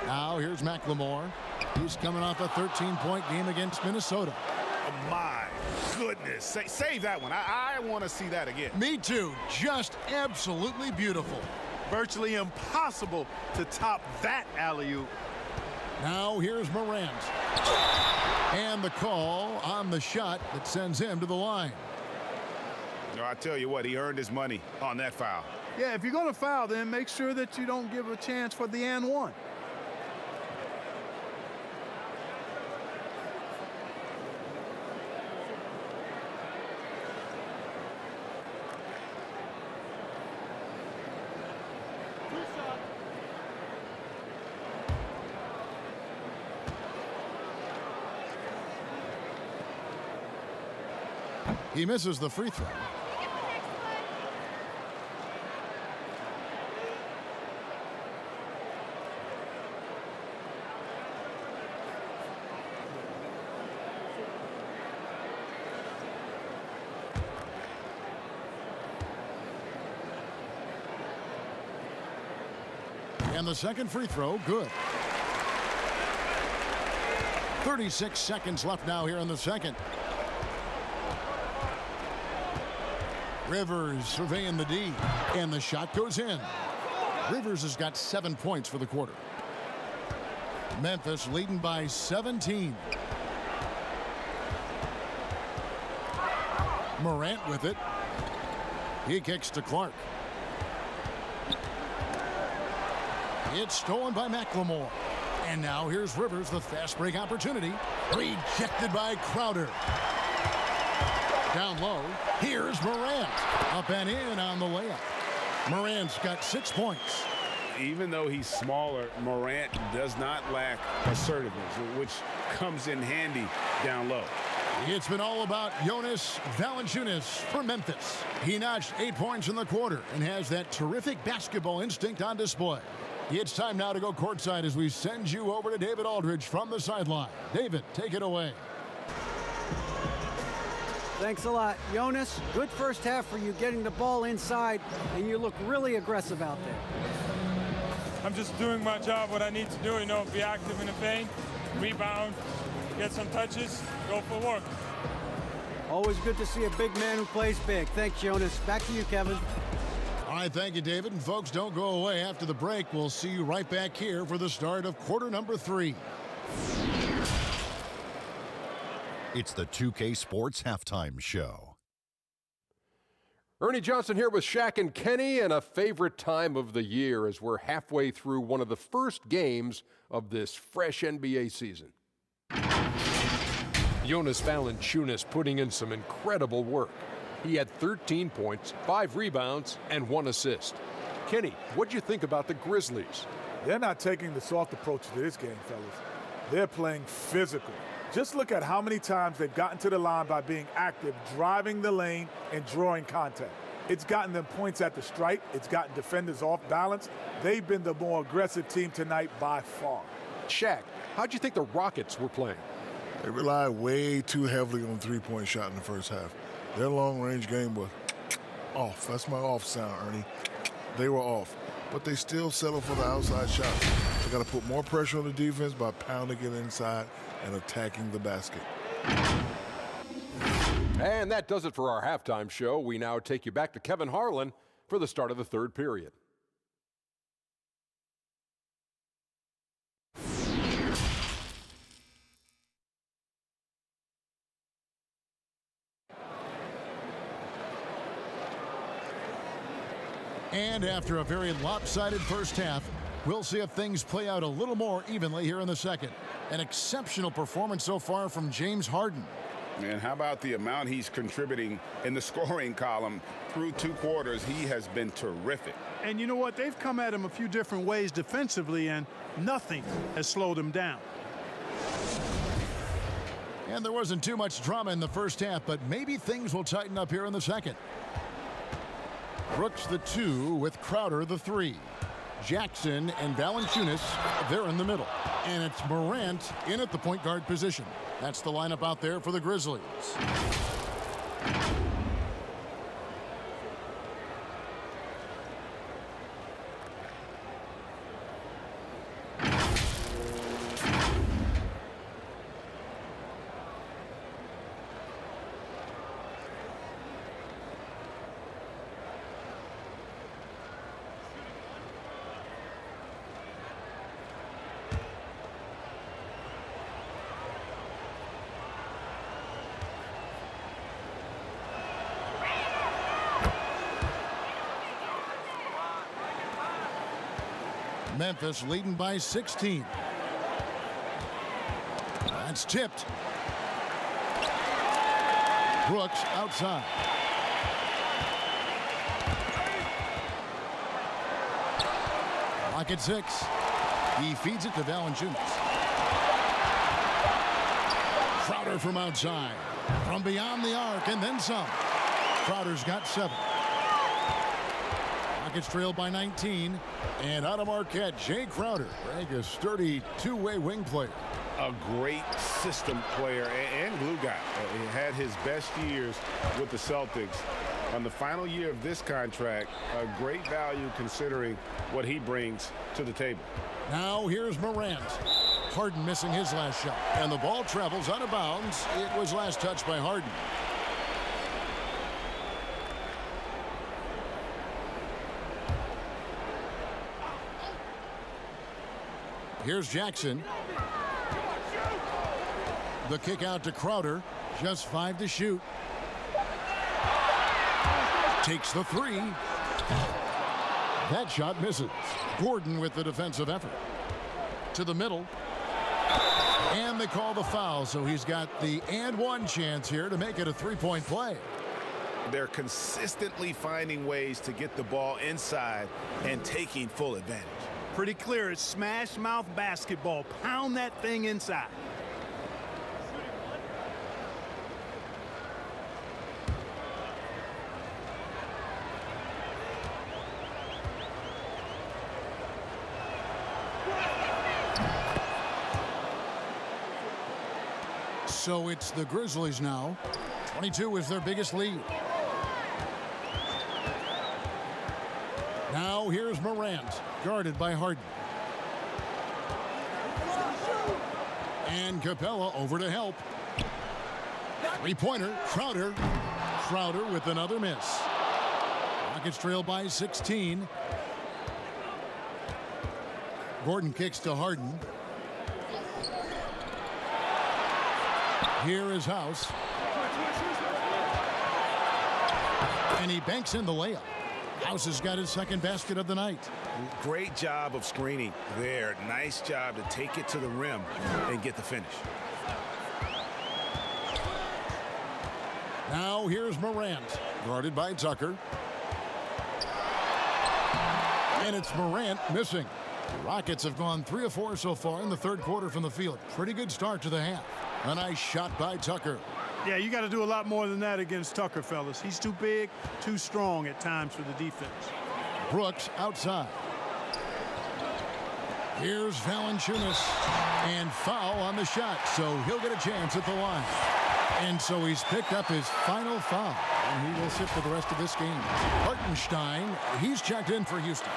Now here's McLemore. He's coming off a 13-point game against Minnesota. Oh, my goodness. Save that one. I want to see that again. Me too. Just absolutely beautiful. Virtually impossible to top that alley-oop. Now here's Morant. And the call on the shot that sends him to the line. No, I tell you what, he earned his money on that foul. Yeah, if you're going to foul, then make sure that you don't give a chance for the and one. He misses the free throw. And the second free throw, good. 36 seconds left now here in the second. Rivers surveying the D, and the shot goes in. Rivers has got 7 points for the quarter. Memphis leading by 17. Morant with it. He kicks to Clark. It's stolen by McLemore. And now here's Rivers, the fast break opportunity. Rejected by Crowder. Down low, here's Morant. Up and in on the layup. Morant's got 6 points. Even though he's smaller, Morant does not lack assertiveness, which comes in handy down low. It's been all about Jonas Valanciunas for Memphis. He notched 8 points in the quarter and has that terrific basketball instinct on display. It's time now to go courtside as we send you over to David Aldridge from the sideline. David, take it away. Thanks a lot, Jonas. Good first half for you getting the ball inside, and you look really aggressive out there. I'm just doing my job, what I need to do, be active in the paint, rebound, get some touches, go for work. Always good to see a big man who plays big. Thanks, Jonas. Back to you, Kevin. All right, thank you, David. And folks, don't go away. After the break, we'll see you right back here for the start of quarter number 3. It's the 2K Sports Halftime Show. Ernie Johnson here with Shaq and Kenny, and a favorite time of the year as we're halfway through one of the first games of this fresh NBA season. Jonas Valanciunas putting in some incredible work. He had 13 points, 5 rebounds, and 1 assist. Kenny, what do you think about the Grizzlies? They're not taking the soft approach to this game, fellas. They're playing physical. Just look at how many times they've gotten to the line by being active, driving the lane, and drawing contact. It's gotten them points at the stripe. It's gotten defenders off balance. They've been the more aggressive team tonight by far. Shaq, how'd you think the Rockets were playing? They relied way too heavily on three-point shot in the first half. Their long-range game was off. That's my off sound, Ernie. They were off. But they still settle for the outside shot. They got to put more pressure on the defense by pounding it inside and attacking the basket. And that does it for our halftime show. We now take you back to Kevin Harlan for the start of the third period. And after a very lopsided first half, we'll see if things play out a little more evenly here in the second. An exceptional performance so far from James Harden. And how about the amount he's contributing in the scoring column through 2 quarters? He has been terrific. And you know what? They've come at him a few different ways defensively, and nothing has slowed him down. And there wasn't too much drama in the first half, but maybe things will tighten up here in the second. Brooks the 2 with Crowder the 3. Jackson and Valanciunas, they're in the middle. And it's Morant in at the point guard position. That's the lineup out there for the Grizzlies. Memphis leading by 16. That's tipped. Brooks outside. Lock at 6. He feeds it to Valanciunas. Crowder from outside. From beyond the arc and then some. Crowder's got 7. Rockets trailed by 19. And out of Marquette, Jay Crowder, a sturdy two-way wing player. A great system player and glue guy. He had his best years with the Celtics. On the final year of this contract, a great value considering what he brings to the table. Now here's Morant. Harden missing his last shot. And the ball travels out of bounds. It was last touched by Harden. Here's Jackson. The kick out to Crowder. Just 5 to shoot. Takes the 3. That shot misses. Gordon with the defensive effort. To the middle. And they call the foul, so he's got the and one chance here to make it a 3-point play. They're consistently finding ways to get the ball inside and taking full advantage. Pretty clear. It's smash mouth basketball. Pound that thing inside. So it's the Grizzlies now. 22 is their biggest lead. Now here's Morant, guarded by Harden. And Capella over to help. 3-pointer, Crowder. Crowder with another miss. Rockets trail by 16. Gordon kicks to Harden. Here is House. And he banks in the layup. House has got his second basket of the night. Great job of screening there. Nice job to take it to the rim and get the finish. Now here's Morant, guarded by Tucker. And it's Morant missing. The Rockets have gone 3 of 4 so far in the third quarter from the field. Pretty good start to the half. A nice shot by Tucker. Yeah, you got to do a lot more than that against Tucker, fellas. He's too big, too strong at times for the defense. Brooks outside. Here's Valanciunas. And foul on the shot, so he'll get a chance at the line. And so he's picked up his final foul. And he will sit for the rest of this game. Hartenstein, he's checked in for Houston.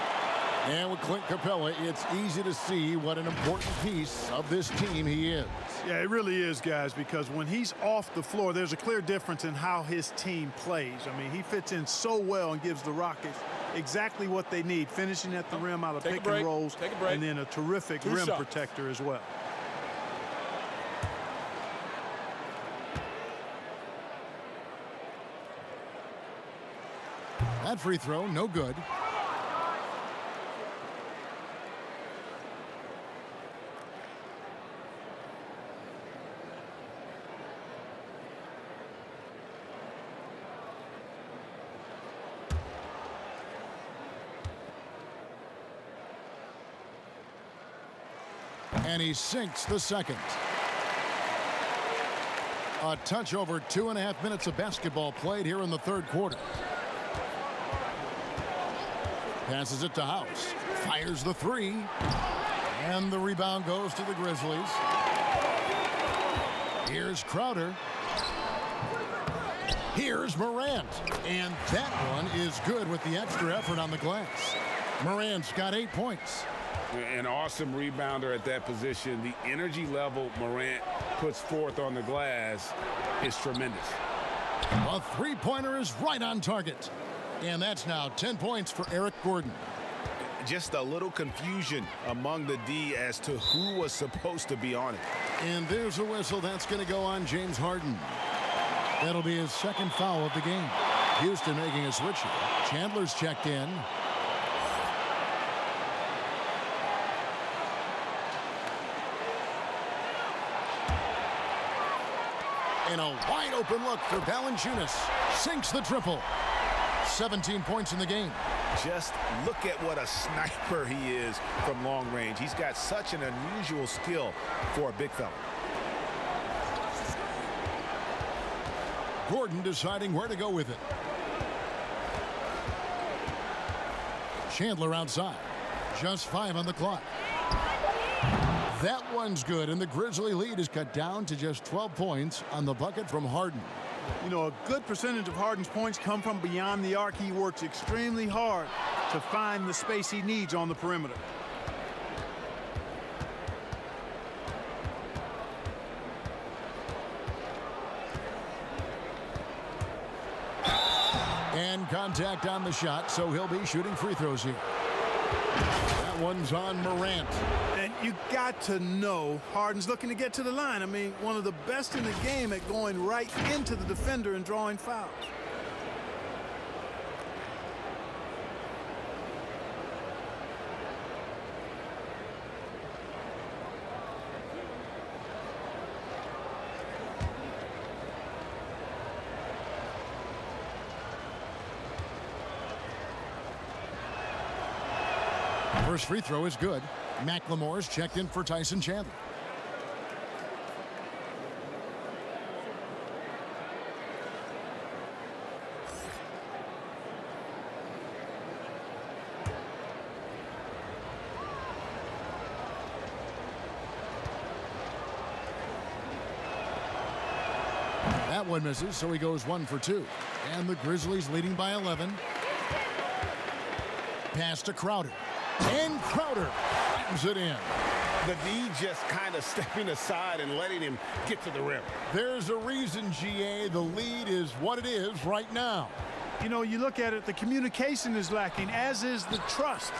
And with Clint Capella, it's easy to see what an important piece of this team he is. Yeah, it really is, guys, because when he's off the floor, there's a clear difference in how his team plays. I mean, he fits in so well and gives the Rockets exactly what they need, finishing at the rim out of pick and rolls, and then a terrific rim protector as well. That free throw, no good. And he sinks the second. A touch over 2.5 minutes of basketball played here in the third quarter. Passes it to House. Fires the three. And the rebound goes to the Grizzlies. Here's Crowder. Here's Morant. And that one is good with the extra effort on the glass. Morant's got 8 points. An awesome rebounder at that position. The energy level Morant puts forth on the glass is tremendous. A three-pointer is right on target. And that's now 10 points for Eric Gordon. Just a little confusion among the D as to who was supposed to be on it. And there's a whistle that's going to go on James Harden. That'll be his second foul of the game. Houston making a switch here. Chandler's checked in. And a wide open look for Valanciunas. Sinks the triple. 17 points in the game. Just look at what a sniper he is from long range. He's got such an unusual skill for a big fella. Gordon deciding where to go with it. Chandler outside. Just 5 on the clock. That one's good, and the Grizzly lead is cut down to just 12 points on the bucket from Harden. You know, a good percentage of Harden's points come from beyond the arc. He works extremely hard to find the space he needs on the perimeter. And contact on the shot, so he'll be shooting free throws here. That one's on Morant. And you got to know Harden's looking to get to the line. I mean, one of the best in the game at going right into the defender and drawing fouls. First free throw is good. McLemore's checked in for Tyson Chandler. That one misses, so he goes 1 for 2. And the Grizzlies leading by 11. Pass to Crowder. And Crowder slams it in. The D just kind of stepping aside and letting him get to the rim. There's a reason, GA, the lead is what it is right now. You know, you look at it, the communication is lacking, as is the trust.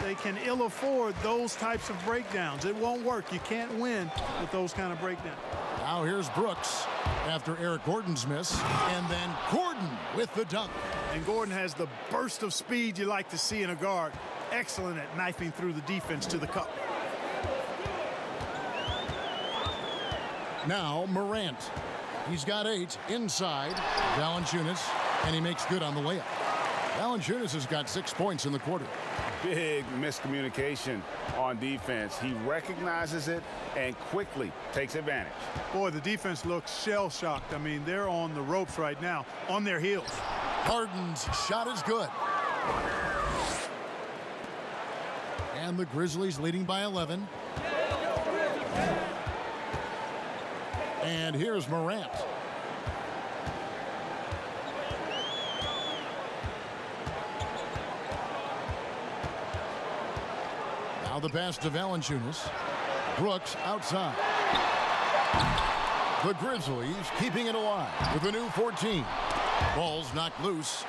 They can ill afford those types of breakdowns. It won't work. You can't win with those kind of breakdowns. Now here's Brooks after Eric Gordon's miss. And then Gordon with the dunk. And Gordon has the burst of speed you like to see in a guard. Excellent at knifing through the defense to the cup. Now Morant. He's got 8 inside. Valanciunas, and he makes good on the layup. Valanciunas has got 6 points in the quarter. Big miscommunication on defense. He recognizes it and quickly takes advantage. Boy, the defense looks shell-shocked. I mean, they're on the ropes right now, on their heels. Harden's shot is good. And the Grizzlies leading by 11. And here's Morant. Now the pass to Valanciunas. Brooks outside. The Grizzlies keeping it alive with a new 14. Ball's knocked loose.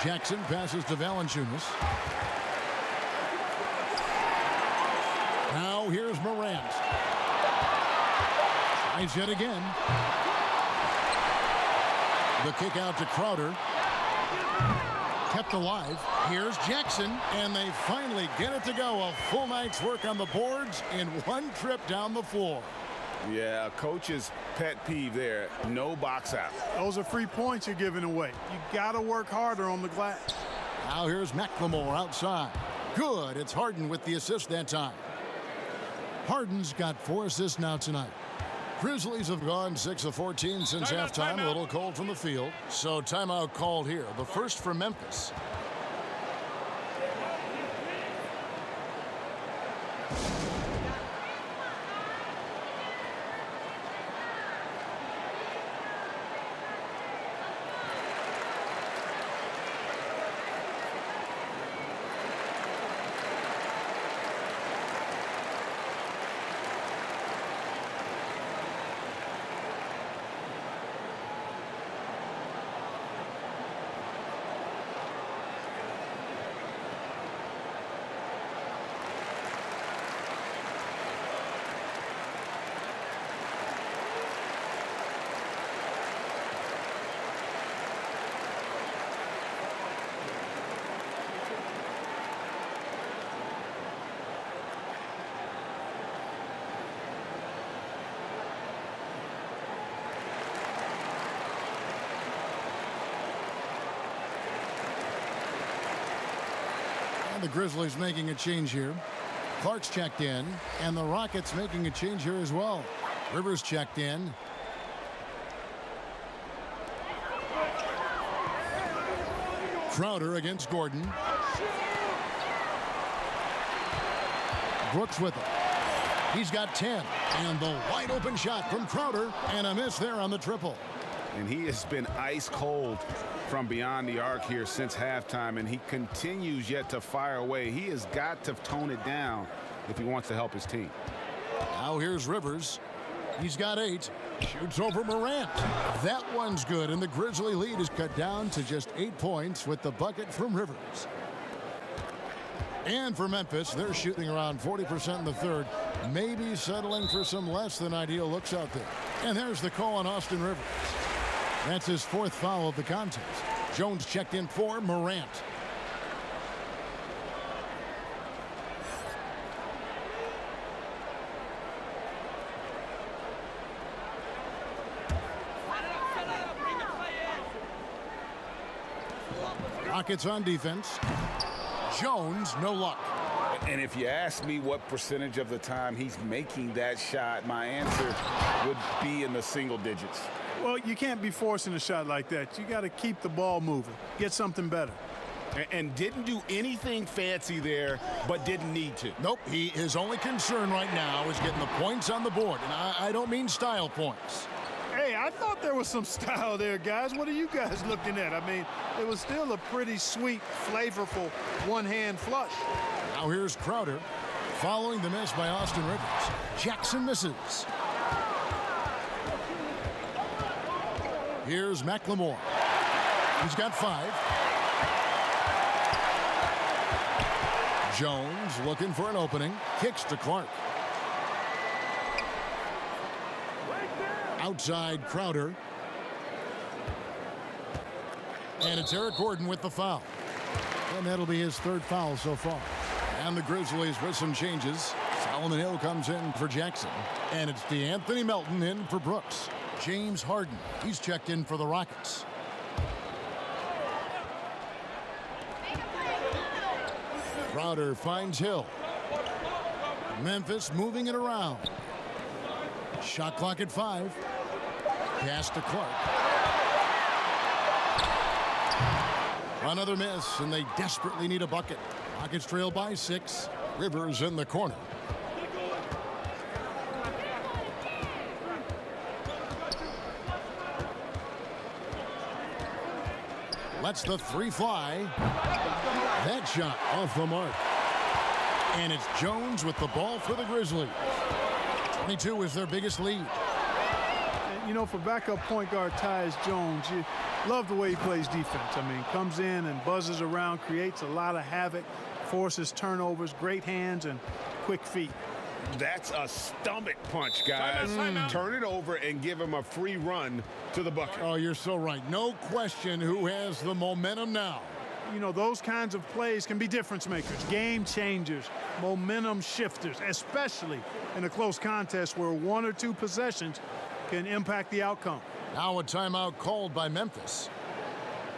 Jackson passes to Valanciunas. Now here's Morant. Tries yet again. The kick out to Crowder. Kept alive. Here's Jackson, and they finally get it to go. A full night's work on the boards in one trip down the floor. Yeah, coach's pet peeve there. No box out. Those are free points you're giving away. You got to work harder on the glass. Now here's McLemore outside. Good. It's Harden with the assist that time. Harden's got 4 assists now tonight. Grizzlies have gone 6 of 14 since halftime. A little cold from the field. So timeout called here. The first for Memphis. The Grizzlies making a change here. Clark's checked in, and the Rockets making a change here as well. Rivers checked in. Crowder against Gordon. Brooks with it. He's got 10. And the wide open shot from Crowder, and a miss there on the triple. And he has been ice cold from beyond the arc here since halftime, and he continues yet to fire away. He has got to tone it down if he wants to help his team. Now here's Rivers. He's got 8. Shoots over Morant. That one's good, and the Grizzly lead is cut down to just 8 points with the bucket from Rivers. And for Memphis, they're shooting around 40% in the third, maybe settling for some less than ideal looks out there. And there's the call on Austin Rivers. That's his 4th foul of the contest. Jones checked in for Morant. Rockets on defense. Jones, no luck. And if you ask me what percentage of the time he's making that shot, my answer would be in the single digits. Well, you can't be forcing a shot like that. You got to keep the ball moving. Get something better. And didn't do anything fancy there, but didn't need to. Nope. His only concern right now is getting the points on the board. And I don't mean style points. Hey, I thought there was some style there, guys. What are you guys looking at? I mean, it was still a pretty sweet, flavorful one-hand flush. Now here's Crowder following the miss by Austin Rivers. Jackson misses. Here's McLemore. He's got 5. Jones looking for an opening. Kicks to Clark. Outside Crowder. And it's Eric Gordon with the foul. And that'll be his 3rd foul so far. And the Grizzlies with some changes. Solomon Hill comes in for Jackson. And it's DeAnthony Melton in for Brooks. James Harden, he's checked in for the Rockets. Crowder finds Hill. Memphis moving it around. Shot clock at 5. Pass to Clark. Another miss, and they desperately need a bucket. Rockets trail by 6. Rivers in the corner. Lets the 3 fly. That shot off the mark. And it's Jones with the ball for the Grizzlies. 22 is their biggest lead. You know, for backup point guard Tyus Jones, you love the way he plays defense. I mean, comes in and buzzes around, creates a lot of havoc, forces turnovers, great hands, and quick feet. That's a stomach punch, guys. Turn it over and give him a free run to the bucket. Oh, you're so right. No question who has the momentum now. You know, those kinds of plays can be difference makers, game changers, momentum shifters, especially in a close contest where 1 or 2 possessions can impact the outcome. Now a timeout called by Memphis.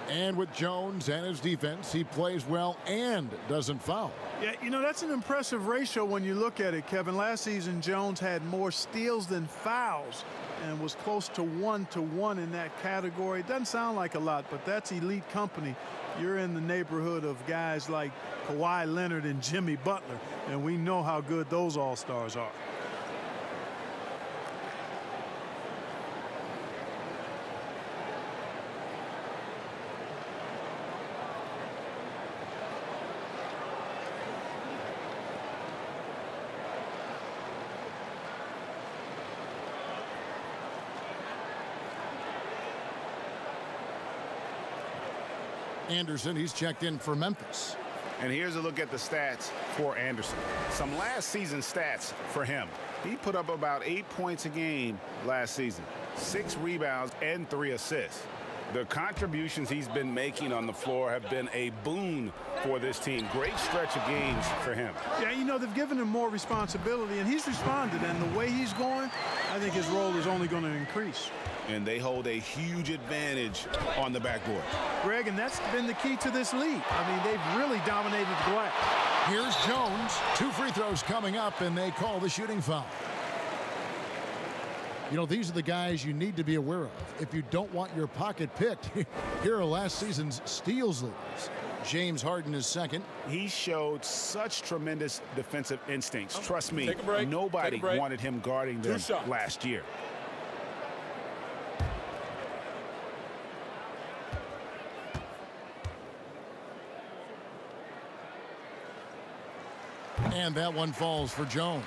And with Jones and his defense, he plays well and doesn't foul. Yeah, you know, that's an impressive ratio when you look at it, Kevin. Last season, Jones had more steals than fouls and was close to 1-to-1 in that category. It doesn't sound like a lot, but that's elite company. You're in the neighborhood of guys like Kawhi Leonard and Jimmy Butler, and we know how good those all-stars are. Anderson, he's checked in for Memphis. And here's a look at the stats for Anderson. Some last season stats for him. He put up about 8 points a game last season, 6 rebounds and 3 assists. The contributions he's been making on the floor have been a boon for this team. Great stretch of games for him. Yeah, you know, they've given him more responsibility, and he's responded. And the way he's going, I think his role is only going to increase. And they hold a huge advantage on the backboard. Greg, and that's been the key to this league. I mean, they've really dominated the glass. Here's Jones. 2 free throws coming up, and they call the shooting foul. You know, these are the guys you need to be aware of if you don't want your pocket picked. Here are last season's steals leaders. James Harden is second. He showed such tremendous defensive instincts. Trust me, Take a break. nobody Take a break. wanted him guarding them last year. And that one falls for Jones.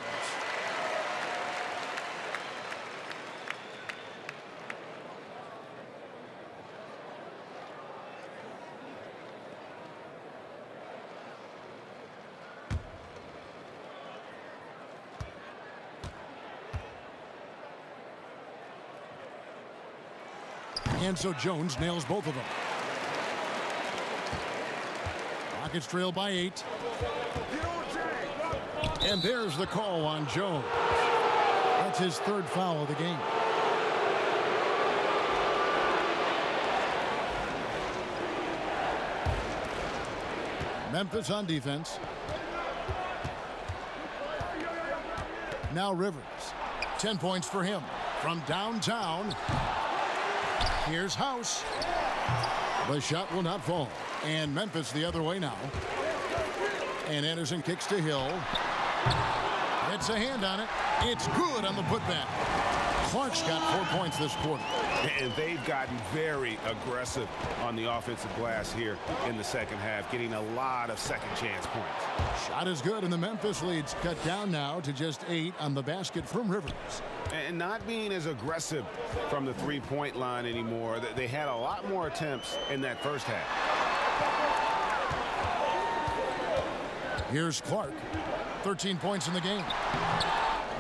And so Jones nails both of them. Rockets trail by 8. And there's the call on Jones. That's his 3rd foul of the game. Memphis on defense. Now Rivers. 10 points for him from downtown. Here's House. The shot will not fall. And Memphis the other way now. And Anderson kicks to Hill. Gets a hand on it. It's good on the putback. Clark's got 4 points this quarter. And they've gotten very aggressive on the offensive glass here in the second half, getting a lot of second chance points. Shot is good, and the Memphis lead's cut down now to just 8 on the basket from Rivers. And not being as aggressive from the three-point line anymore. They had a lot more attempts in that first half. Here's Clark. 13 points in the game.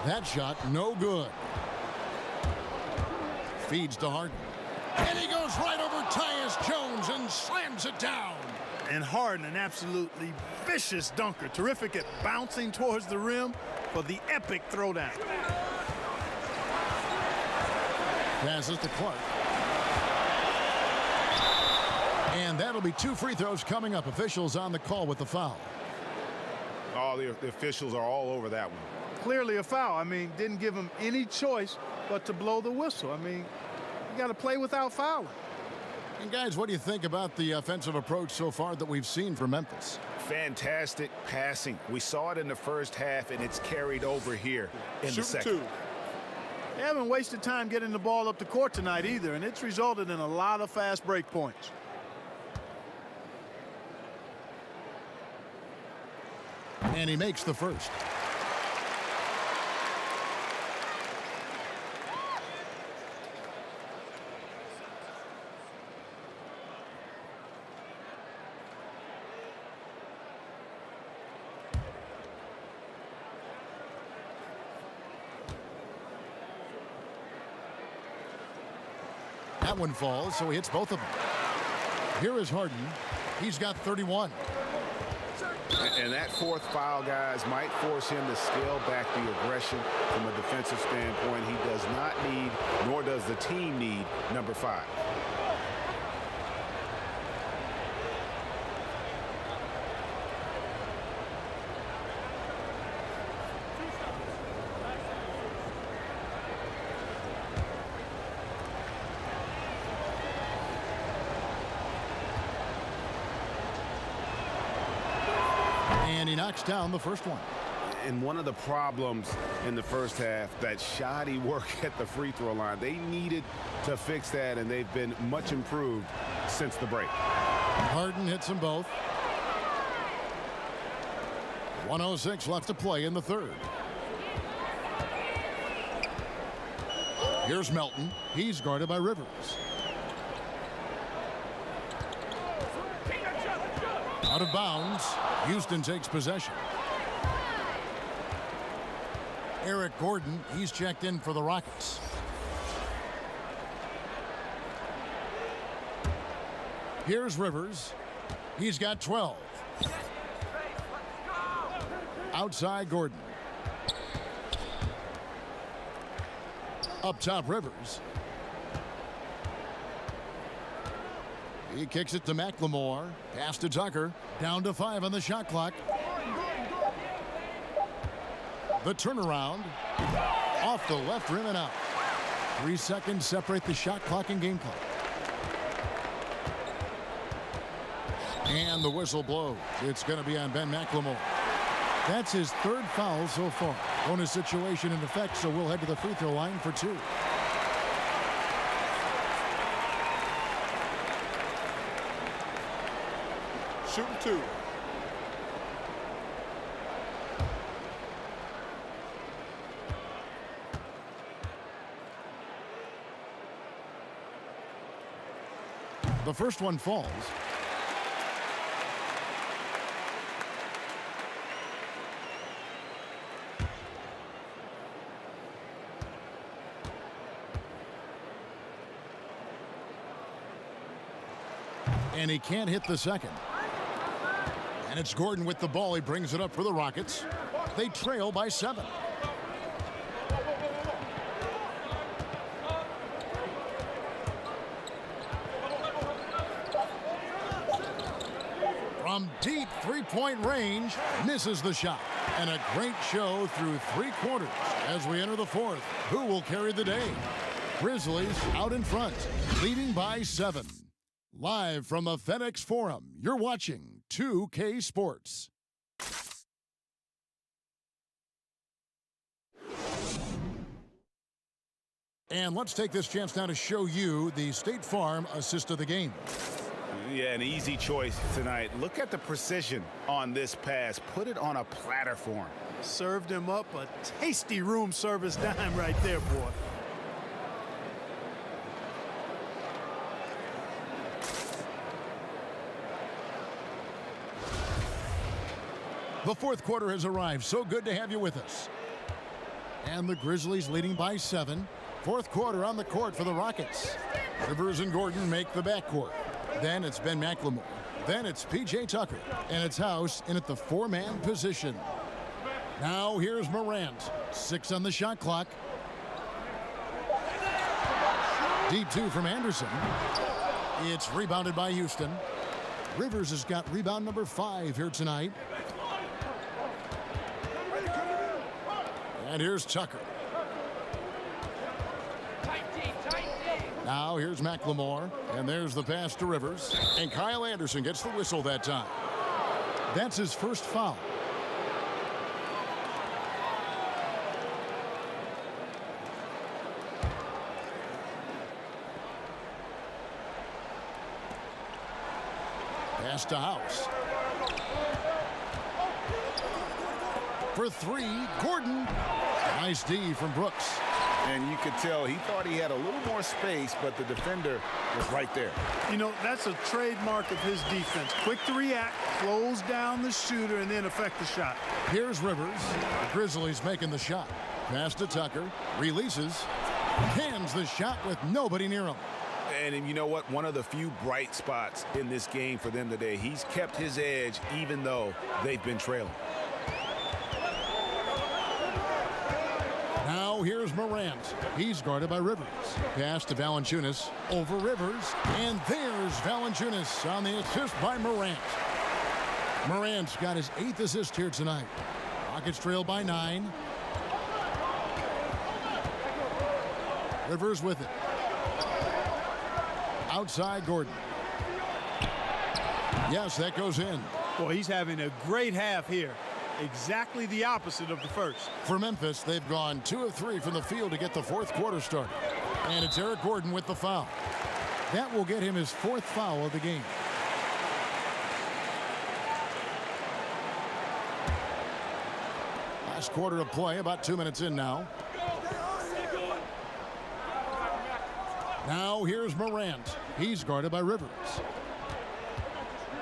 That shot, no good. Feeds to Harden. And he goes right over Tyus Jones and slams it down. And Harden, an absolutely vicious dunker. Terrific at bouncing towards the rim for the epic throwdown. Passes to Clark. And that'll be 2 free throws coming up. Officials on the call with the foul. Oh, the officials are all over that one. Clearly a foul. I mean, didn't give him any choice but to blow the whistle. I mean, you got to play without fouling. And guys, what do you think about the offensive approach so far that we've seen from Memphis? Fantastic passing. We saw it in the first half, and it's carried over here in the second. 2. They haven't wasted time getting the ball up the court tonight either, and it's resulted in a lot of fast break points. And he makes the first. That one falls, so he hits both of them. Here is Harden. He's got 31. And that 4th foul, guys, might force him to scale back the aggression from a defensive standpoint. He does not need, nor does the team need, number 5. And he knocks down the first one. And one of the problems in the first half, that shoddy work at the free throw line. They needed to fix that, and they've been much improved since the break. Harden hits them both. 1:06 left to play in the third. Here's Melton. He's guarded by Rivers. Out of bounds. Houston takes possession. Eric Gordon, he's checked in for the Rockets. Here's Rivers. He's got 12. Outside Gordon. Up top Rivers. He kicks it to McLemore. Pass to Tucker. Down to 5 on the shot clock. The turnaround. Off the left rim and out. 3 seconds separate the shot clock and game clock. And the whistle blows. It's going to be on Ben McLemore. That's his third foul so far. Bonus situation in effect, so we'll head to the free throw line for 2. Shooting 2. The first one falls. And he can't hit the second. And it's Gordon with the ball. He brings it up for the Rockets. They trail by 7. From deep three-point range, misses the shot. And a great show through 3 quarters as we enter the fourth. Who will carry the day? Grizzlies out in front, leading by 7. Live from the FedEx Forum, you're watching 2K Sports. And let's take this chance now to show you the State Farm assist of the game. Yeah, an easy choice tonight. Look at the precision on this pass. Put it on a platter for him. Served him up a tasty room service dime right there, boy. The fourth quarter has arrived. So good to have you with us. And the Grizzlies leading by 7. Fourth quarter on the court for the Rockets. Rivers and Gordon make the backcourt. Then it's Ben McLemore. Then it's P.J. Tucker. And it's House in at the 4-man position. Now here's Morant. 6 on the shot clock. Deep 2 from Anderson. It's rebounded by Houston. Rivers has got rebound number 5 here tonight. And here's Tucker. Now here's McLemore. And there's the pass to Rivers. And Kyle Anderson gets the whistle that time. That's his first foul. Pass to House. For 3, Gordon. Nice D from Brooks. And you could tell he thought he had a little more space, but the defender was right there. You know, that's a trademark of his defense. Quick to react, close down the shooter, and then affect the shot. Here's Rivers. The Grizzlies making the shot. Pass to Tucker. Releases. Hands the shot with nobody near him. And you know what? One of the few bright spots in this game for them today. He's kept his edge even though they've been trailing. Now here's Morant. He's guarded by Rivers. Pass to Valanciunas. Over Rivers. And there's Valanciunas on the assist by Morant. Morant's got his 8th assist here tonight. Rockets trail by 9. Rivers with it. Outside Gordon. Yes, that goes in. Well, he's having a great half here. Exactly the opposite of the first. For Memphis, they've gone 2 of 3 from the field to get the fourth quarter started. And it's Eric Gordon with the foul. That will get him his 4th foul of the game. Last quarter of play, about 2 minutes in now. Now here's Morant. He's guarded by Rivers.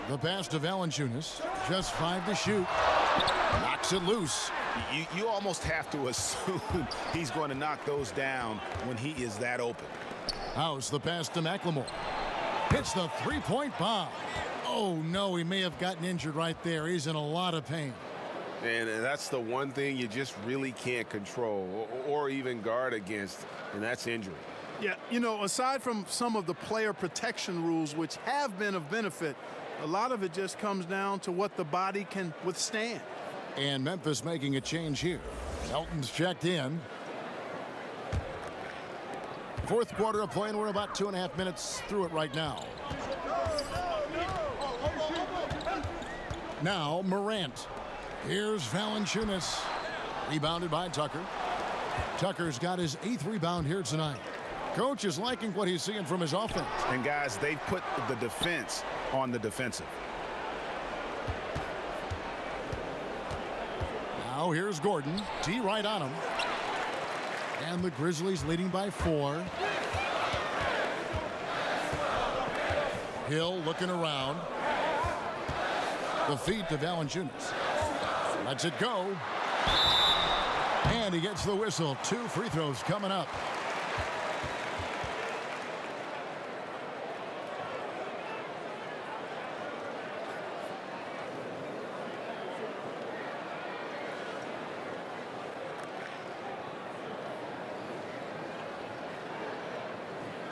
The pass to Valanciunas. Just 5 to shoot. Knocks it loose. You almost have to assume he's going to knock those down when he is that open. House the pass to McLemore. Hits the three-point bomb. Oh, no, he may have gotten injured right there. He's in a lot of pain. And that's the one thing you just really can't control or even guard against, and that's injury. Yeah, you know, aside from some of the player protection rules, which have been of benefit, a lot of it just comes down to what the body can withstand. And Memphis making a change here. Melton's checked in. Fourth quarter of play, and we're about 2.5 minutes through it right now. Now Morant. Here's Valanciunas. Rebounded by Tucker. Tucker's got his 8th rebound here tonight. Coach is liking what he's seeing from his offense. And guys, they've put the defense on the defensive. Now here's Gordon. T right on him. And the Grizzlies leading by 4. Hill looking around. The feed to Valanciunas. Lets it go. And he gets the whistle. 2 free throws coming up.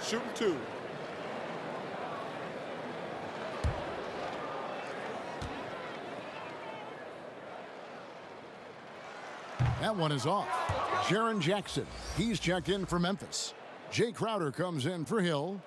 Shooting 2. That one is off. Jaren Jackson. He's checked in for Memphis. Jay Crowder comes in for Hill.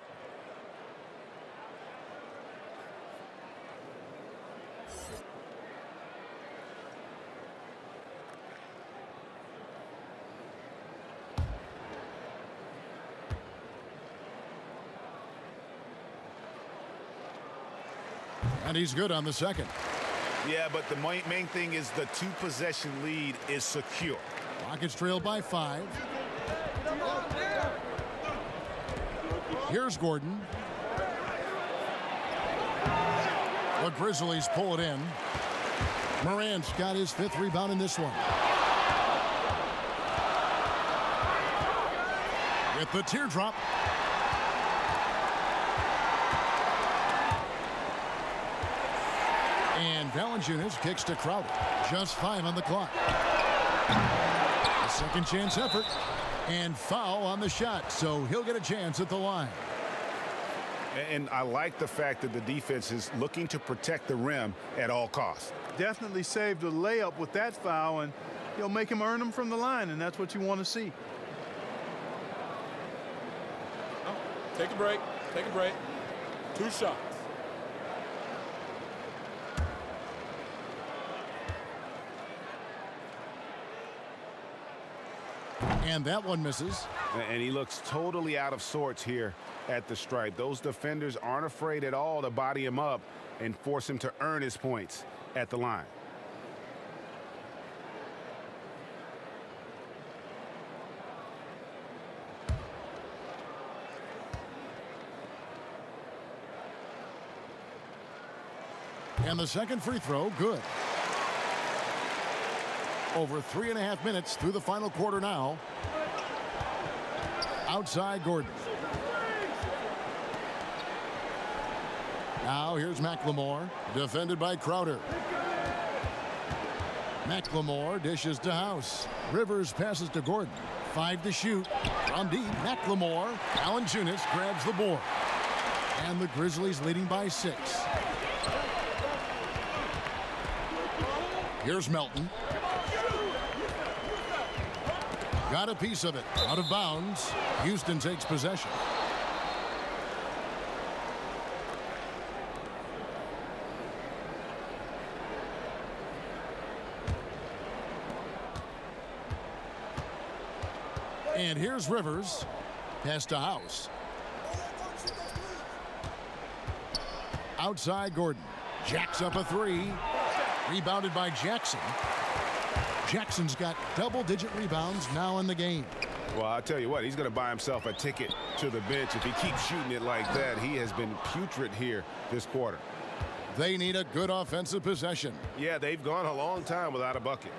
And he's good on the second. Yeah, but the main thing is the 2-possession lead is secure. Rockets trailed by 5. Here's Gordon. The Grizzlies pull it in. Morant's got his 5th rebound in this one. With the teardrop. And Valanciunas kicks to Crowder. Just 5 on the clock. A second chance effort. And foul on the shot, so he'll get a chance at the line. And I like the fact that the defense is looking to protect the rim at all costs. Definitely saved a layup with that foul, and he'll make him earn them from the line, and that's what you want to see. Oh, take a break. Take a break. 2 shots. And that one misses. And he looks totally out of sorts here at the stripe. Those defenders aren't afraid at all to body him up and force him to earn his points at the line. And the second free throw, good. Over 3.5 minutes through the final quarter now. Outside Gordon. Now here's McLemore, defended by Crowder. McLemore dishes to House. Rivers passes to Gordon. 5 to shoot. From deep, McLemore. Valanciunas grabs the board. And the Grizzlies leading by 6. Here's Melton. Got a piece of it. Out of bounds. Houston takes possession. And here's Rivers. Pass to House. Outside Gordon. Jacks up a three. Rebounded by Jackson. Jackson's got double-digit rebounds now in the game. Well, I'll tell you what, he's going to buy himself a ticket to the bench if he keeps shooting it like that. He has been putrid here this quarter. They need a good offensive possession. Yeah, they've gone a long time without a bucket.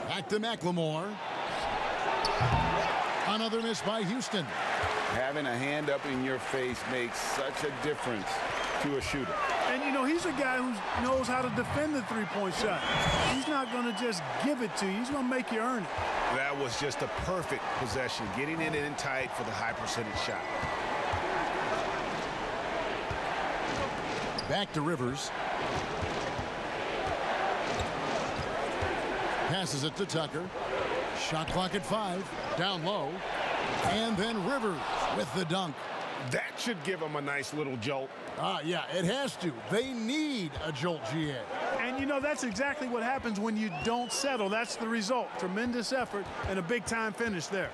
Back to McLemore. Another miss by Houston. Having a hand up in your face makes such a difference to a shooter. And, you know, he's a guy who knows how to defend the three-point shot. He's not going to just give it to you. He's going to make you earn it. That was just a perfect possession, getting it in tight for the high percentage shot. Back to Rivers. Passes it to Tucker. Shot clock at 5. Down low. And then Rivers with the dunk. That should give him a nice little jolt. Yeah, it has to. They need a jolt, GA. And, you know, that's exactly what happens when you don't settle. That's the result. Tremendous effort and a big-time finish there.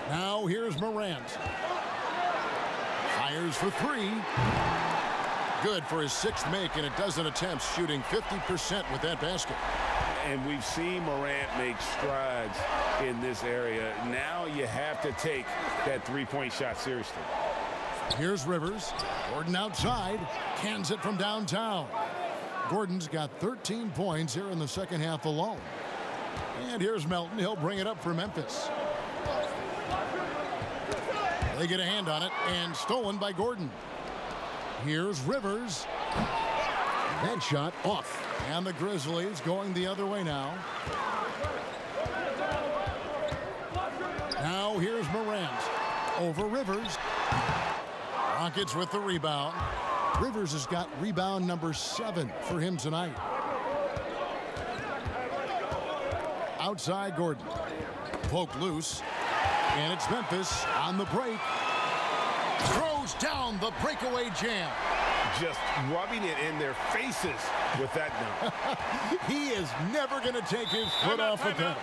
Now here's Morant. Fires for 3. Good for his 6th make and a dozen attempts, shooting 50% with that basket. And we've seen Morant make strides in this area. Now you have to take that three-point shot seriously. Here's Rivers. Gordon outside. Cans it from downtown. Gordon's got 13 points here in the second half alone. And here's Melton. He'll bring it up for Memphis. They get a hand on it and stolen by Gordon. Here's Rivers. That shot off. And the Grizzlies going the other way now. Now here's Morant. Over Rivers. Rockets with the rebound. Rivers has got rebound number 7 for him tonight. Outside Gordon. Poke loose. And it's Memphis on the break. Throws down the breakaway jam. Just rubbing it in their faces with that dunk. He is never going to take his foot off the pedal.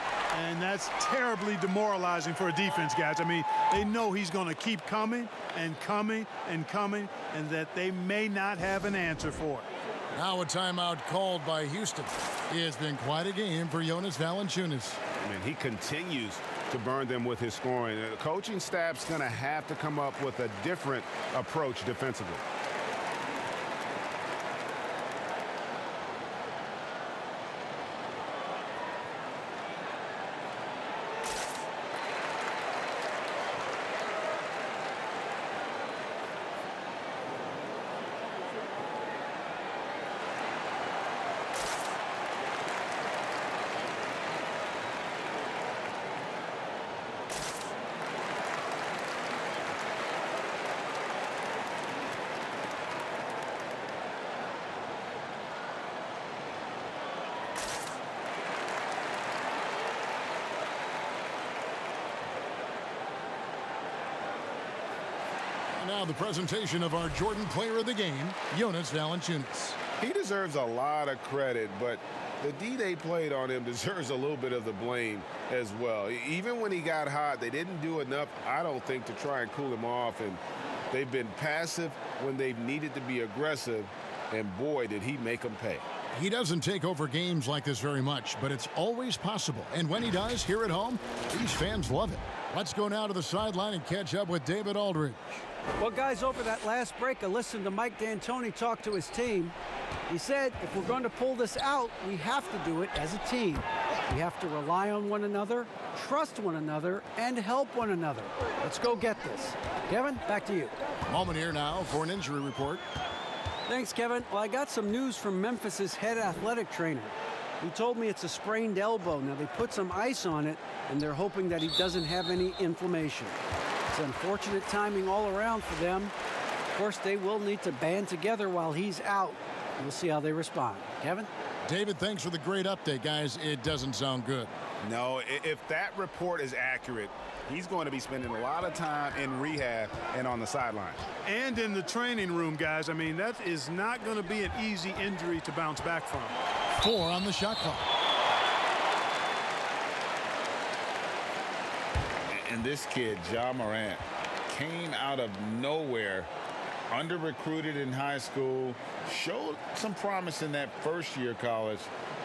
And that's terribly demoralizing for a defense, guys. I mean, they know he's going to keep coming and coming and coming, and that they may not have an answer for it. Now a timeout called by Houston. It has been quite a game for Jonas Valanciunas. I mean, he continues to burn them with his scoring. The coaching staff's going to have to come up with a different approach defensively. Now the presentation of our Jordan Player of the Game, Jonas Valanciunas. He deserves a lot of credit, but the D they played on him deserves a little bit of the blame as well. Even when he got hot, they didn't do enough, I don't think, to try and cool him off. And they've been passive when they've needed to be aggressive. And boy, did he make them pay. He doesn't take over games like this very much, but it's always possible. And when he does, here at home, these fans love it. Let's go now to the sideline and catch up with David Aldridge. Well, guys, over that last break, I listened to Mike D'Antoni talk to his team. He said, if we're going to pull this out, we have to do it as a team. We have to rely on one another, trust one another, and help one another. Let's go get this. Kevin, back to you. Moment here now for an injury report. Thanks, Kevin. Well, I got some news from Memphis's head athletic trainer. He told me it's a sprained elbow. Now, they put some ice on it, and they're hoping that he doesn't have any inflammation. It's unfortunate timing all around for them. Of course, they will need to band together while he's out. We'll see how they respond. Kevin? David, thanks for the great update, guys. It doesn't sound good. No, if that report is accurate, he's going to be spending a lot of time in rehab and on the sideline. And in the training room, guys. I mean, that is not going to be an easy injury to bounce back from. 4 on the shot clock. this kid, Ja Morant, came out of nowhere, under-recruited in high school, showed some promise in that first year of college,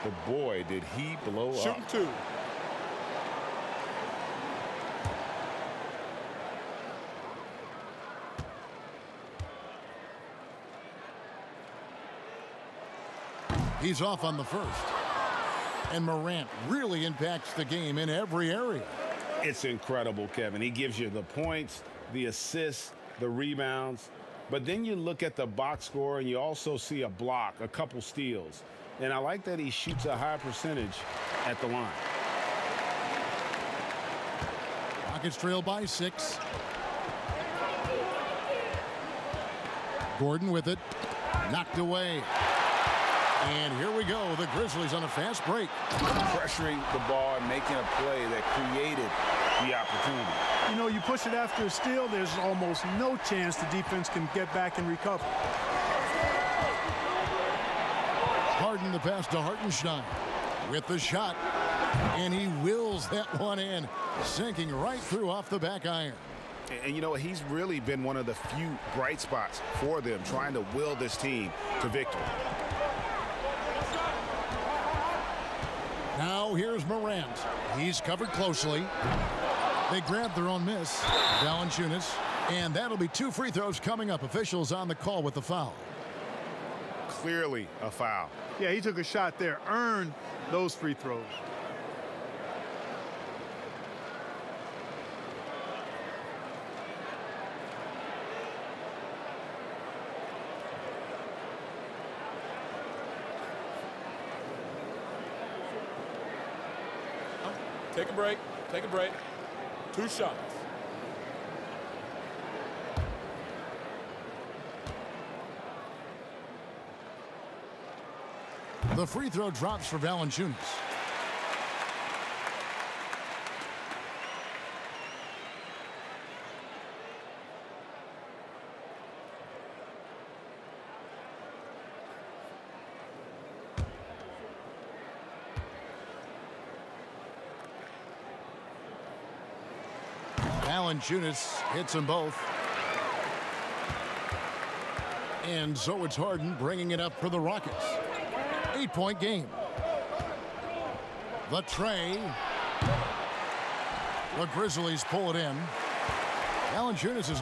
but boy, did he blow up. Shooting two. He's off on the first. And Morant really impacts the game in every area. It's incredible, Kevin. He gives you the points, the assists, the rebounds. But then you look at the box score and you also see a block, a couple steals. And I like that he shoots a high percentage at the line. Rockets trail by 6. Gordon with it. Knocked away. And here we go. The Grizzlies on a fast break. Pressuring the ball and making a play that created the opportunity. You know, you push it after a steal, there's almost no chance the defense can get back and recover. Harden the pass to Hartenstein with the shot. And he wills that one in, sinking right through off the back iron. And you know, he's really been one of the few bright spots for them, trying to will this team to victory. Now here's Morant. He's covered closely. They grab their own miss. Valanciunas. And that'll be 2 free throws coming up. Officials on the call with the foul. Clearly a foul. Yeah, he took a shot there, earned those free throws. Take a break. Take a break. 2 shots. The free throw drops for Valanciunas. Valanciunas hits them both. And so it's Harden bringing it up for the Rockets. 8-point game. The tray. The Grizzlies pull it in. Valanciunas is...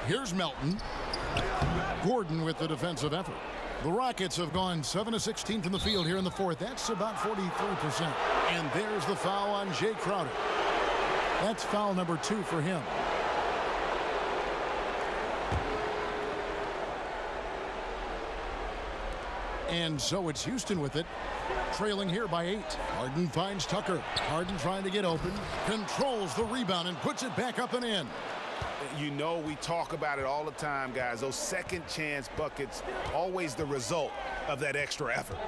Here's Melton. Gordon with the defensive effort. The Rockets have gone 7 of 16 from the field here in the fourth. That's about 43%. And there's the foul on Jay Crowder. That's foul number 2 for him. And so it's Houston with it, trailing here by 8. Harden finds Tucker. Harden trying to get open, controls the rebound and puts it back up and in. You know, we talk about it all the time, guys. Those second chance buckets, always the result of that extra effort.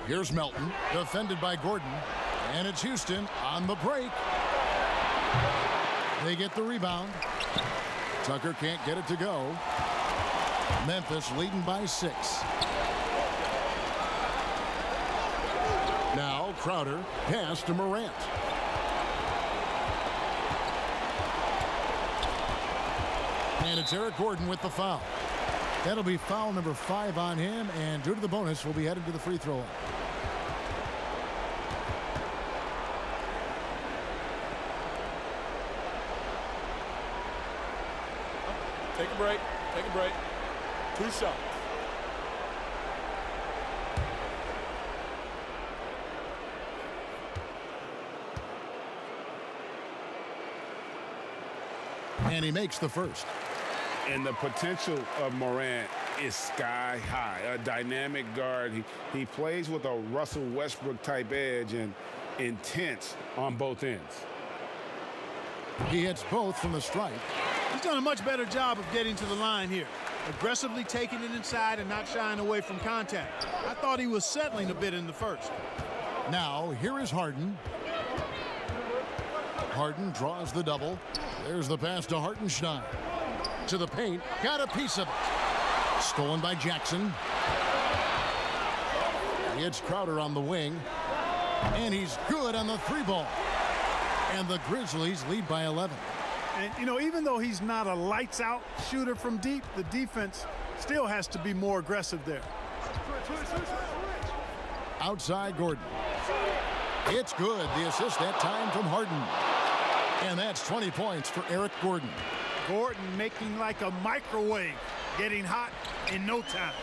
Here's Melton, defended by Gordon. And it's Houston on the break. They get the rebound. Tucker can't get it to go. Memphis leading by 6. Now Crowder pass to Morant. And it's Eric Gordon with the foul. That'll be foul number 5 on him, and due to the bonus, we'll be headed to the free throw line. Take a break. Take a break. 2 shots. And he makes the first. And the potential of Morant is sky high. A dynamic guard. He plays with a Russell Westbrook type edge and intense on both ends. He hits both from the stripe. He's done a much better job of getting to the line here. Aggressively taking it inside and not shying away from contact. I thought he was settling a bit in the first. Now, here is Harden. Harden draws the double. There's the pass to Hartenstein. To the paint. Got a piece of it. Stolen by Jackson. It's Crowder on the wing. And he's good on the 3-ball. And the Grizzlies lead by 11. And, you know, even though he's not a lights-out shooter from deep, the defense still has to be more aggressive there. Outside Gordon. It's good. The assist that time from Harden. And that's 20 points for Eric Gordon. Gordon making like a microwave, getting hot in no time.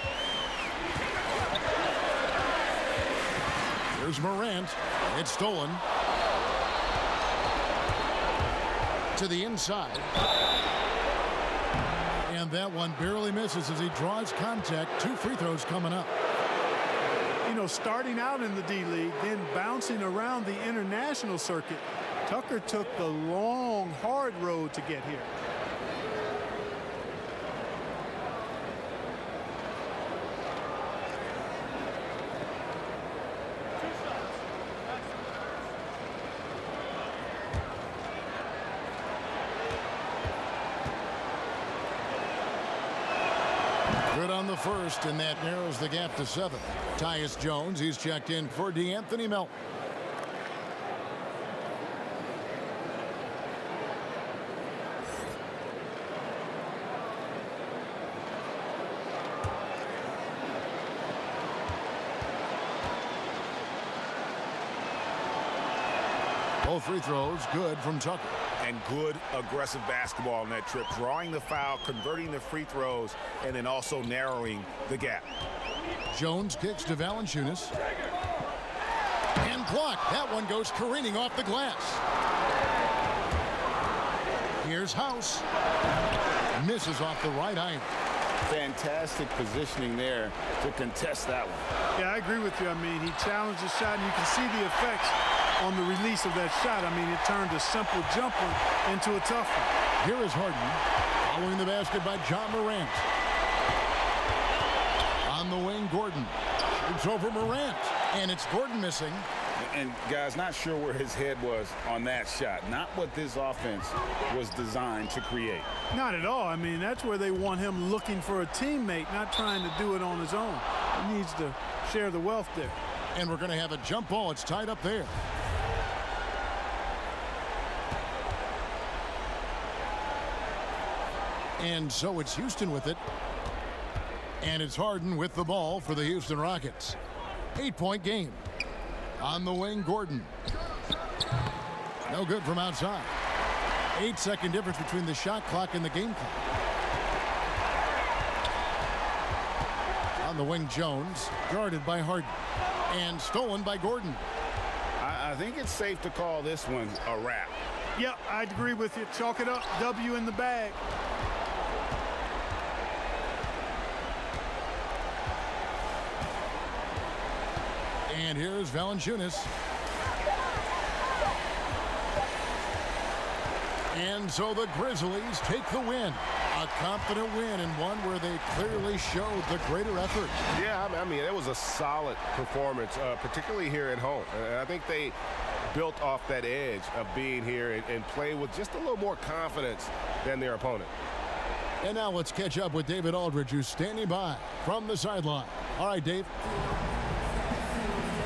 Here's Morant. It's stolen. To the inside. And that one barely misses as he draws contact. 2 free throws coming up. You know, starting out in the D-League, then bouncing around the international circuit, Tucker took the long, hard road to get here. Good on the first, and that narrows the gap to 7. Tyus Jones, he's checked in for DeAnthony Melton. Both free throws good from Tucker. And good aggressive basketball on that trip, drawing the foul, converting the free throws, and then also narrowing the gap. Jones kicks to Valanciunas. And blocked. That one goes careening off the glass. Here's House. Misses off the right iron. Fantastic positioning there to contest that one. Yeah, I agree with you. I mean, he challenged the shot, and you can see the effects on the release of that shot. I mean, it turned a simple jumper into a tough one. Here is Harden. Following the basket by John Morant. On the wing, Gordon. Shoots over Morant. And it's Gordon missing. And, guys, not sure where his head was on that shot. Not what this offense was designed to create. Not at all. I mean, that's where they want him looking for a teammate, not trying to do it on his own. He needs to share the wealth there. And we're going to have a jump ball. It's tied up there. And so it's Houston with it. And it's Harden with the ball for the Houston Rockets. 8-point game. On the wing, Gordon. No good from outside. 8-second difference between the shot clock and the game clock. On the wing, Jones. Guarded by Harden. And stolen by Gordon. I think it's safe to call this one a wrap. Yep, I'd agree with you. Chalk it up. W in the bag. And here's Valanciunas. And so the Grizzlies take the win. A confident win, and one where they clearly showed the greater effort. Yeah, I mean, it was a solid performance, particularly here at home. I think they built off that edge of being here and play with just a little more confidence than their opponent. And now let's catch up with David Aldridge, who's standing by from the sideline. All right, Dave.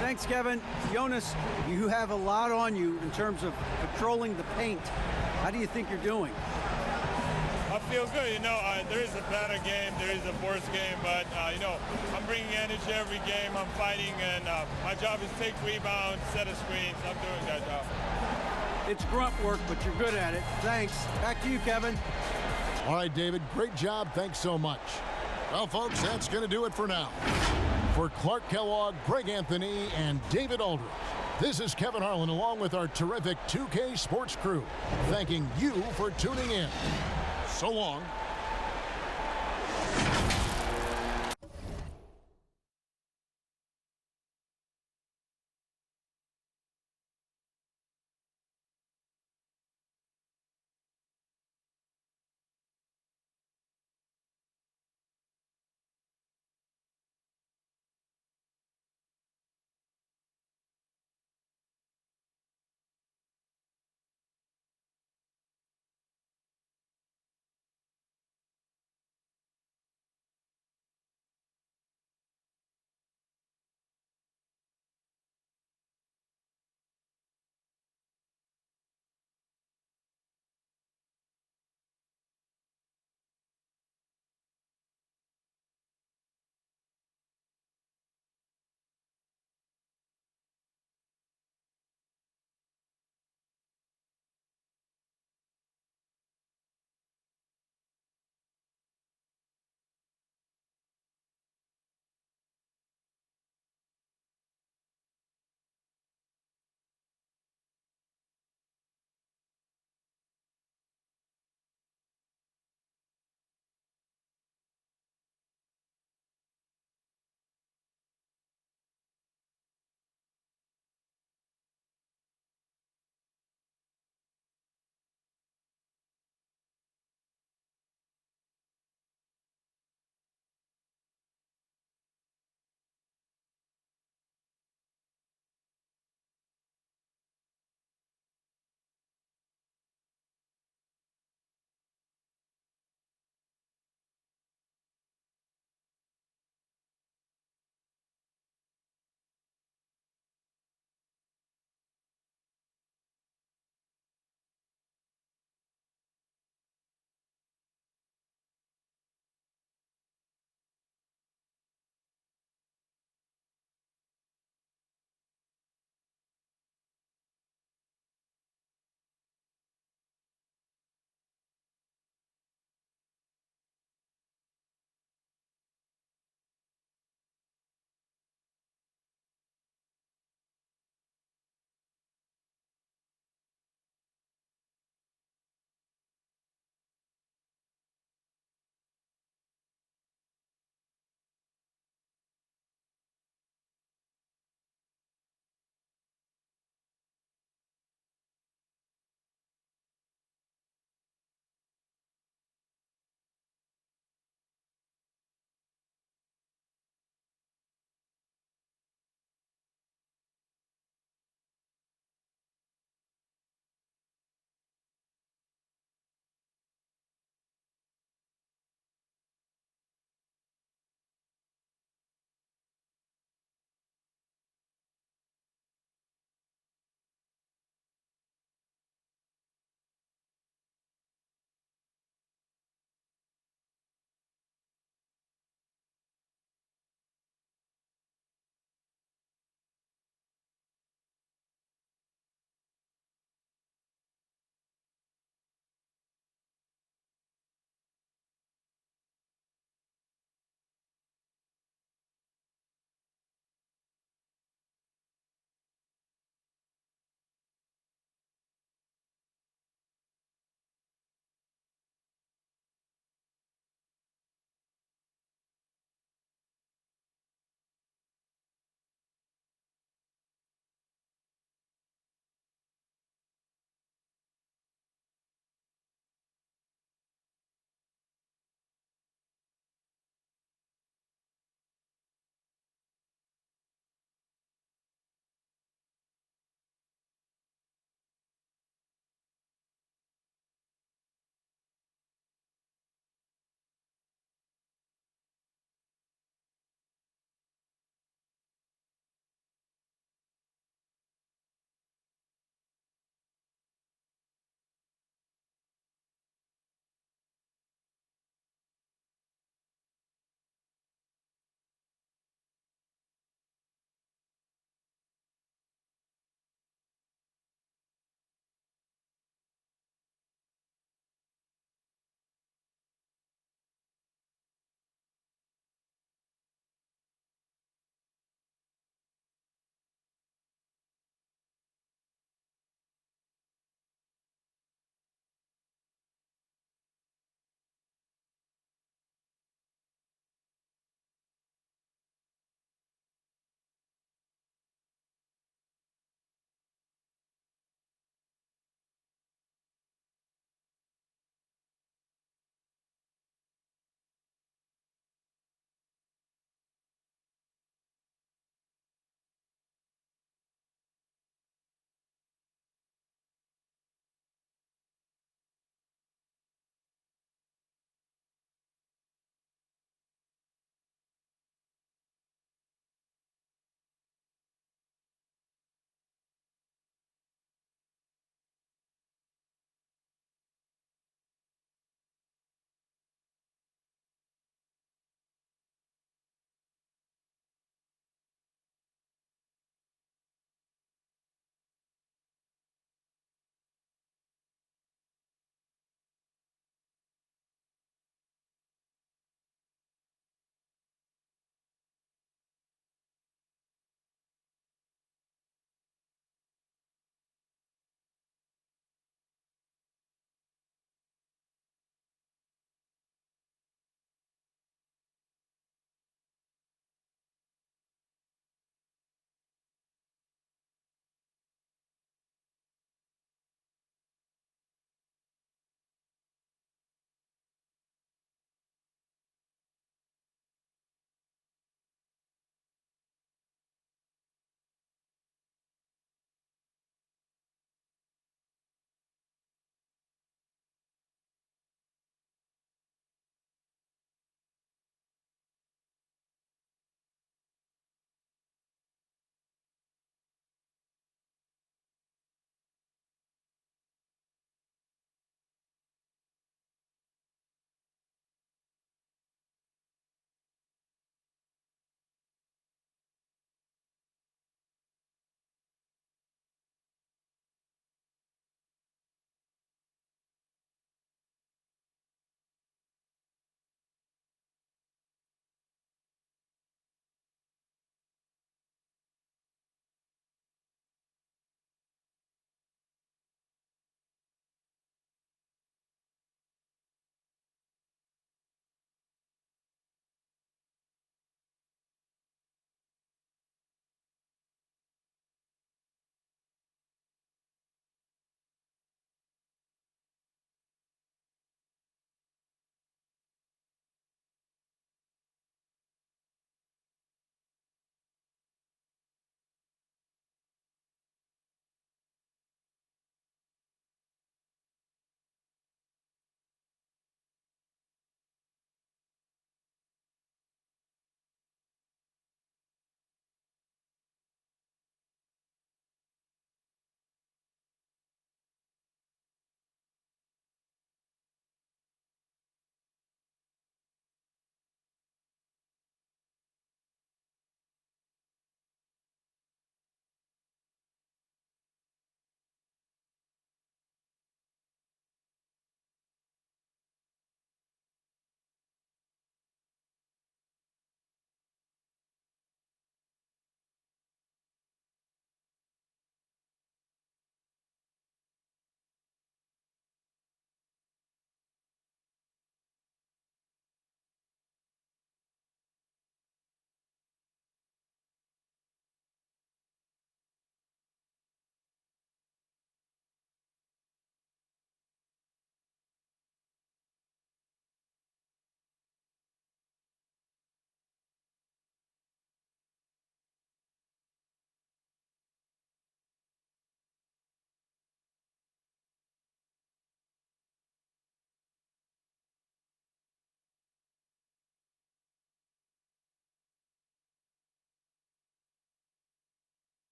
Thanks, Kevin. Jonas, you have a lot on you in terms of controlling the paint. How do you think you're doing? I feel good. You know, there is a better game, there is a worse game, but, you know, I'm bringing energy every game. I'm fighting, and my job is take rebounds, set a screens. I'm doing that job. It's grunt work, but you're good at it. Thanks. Back to you, Kevin. All right, David, great job. Thanks so much. Well, folks, that's going to do it for now. For Clark Kellogg, Greg Anthony, and David Aldridge, this is Kevin Harlan along with our terrific 2K Sports crew, thanking you for tuning in. So long.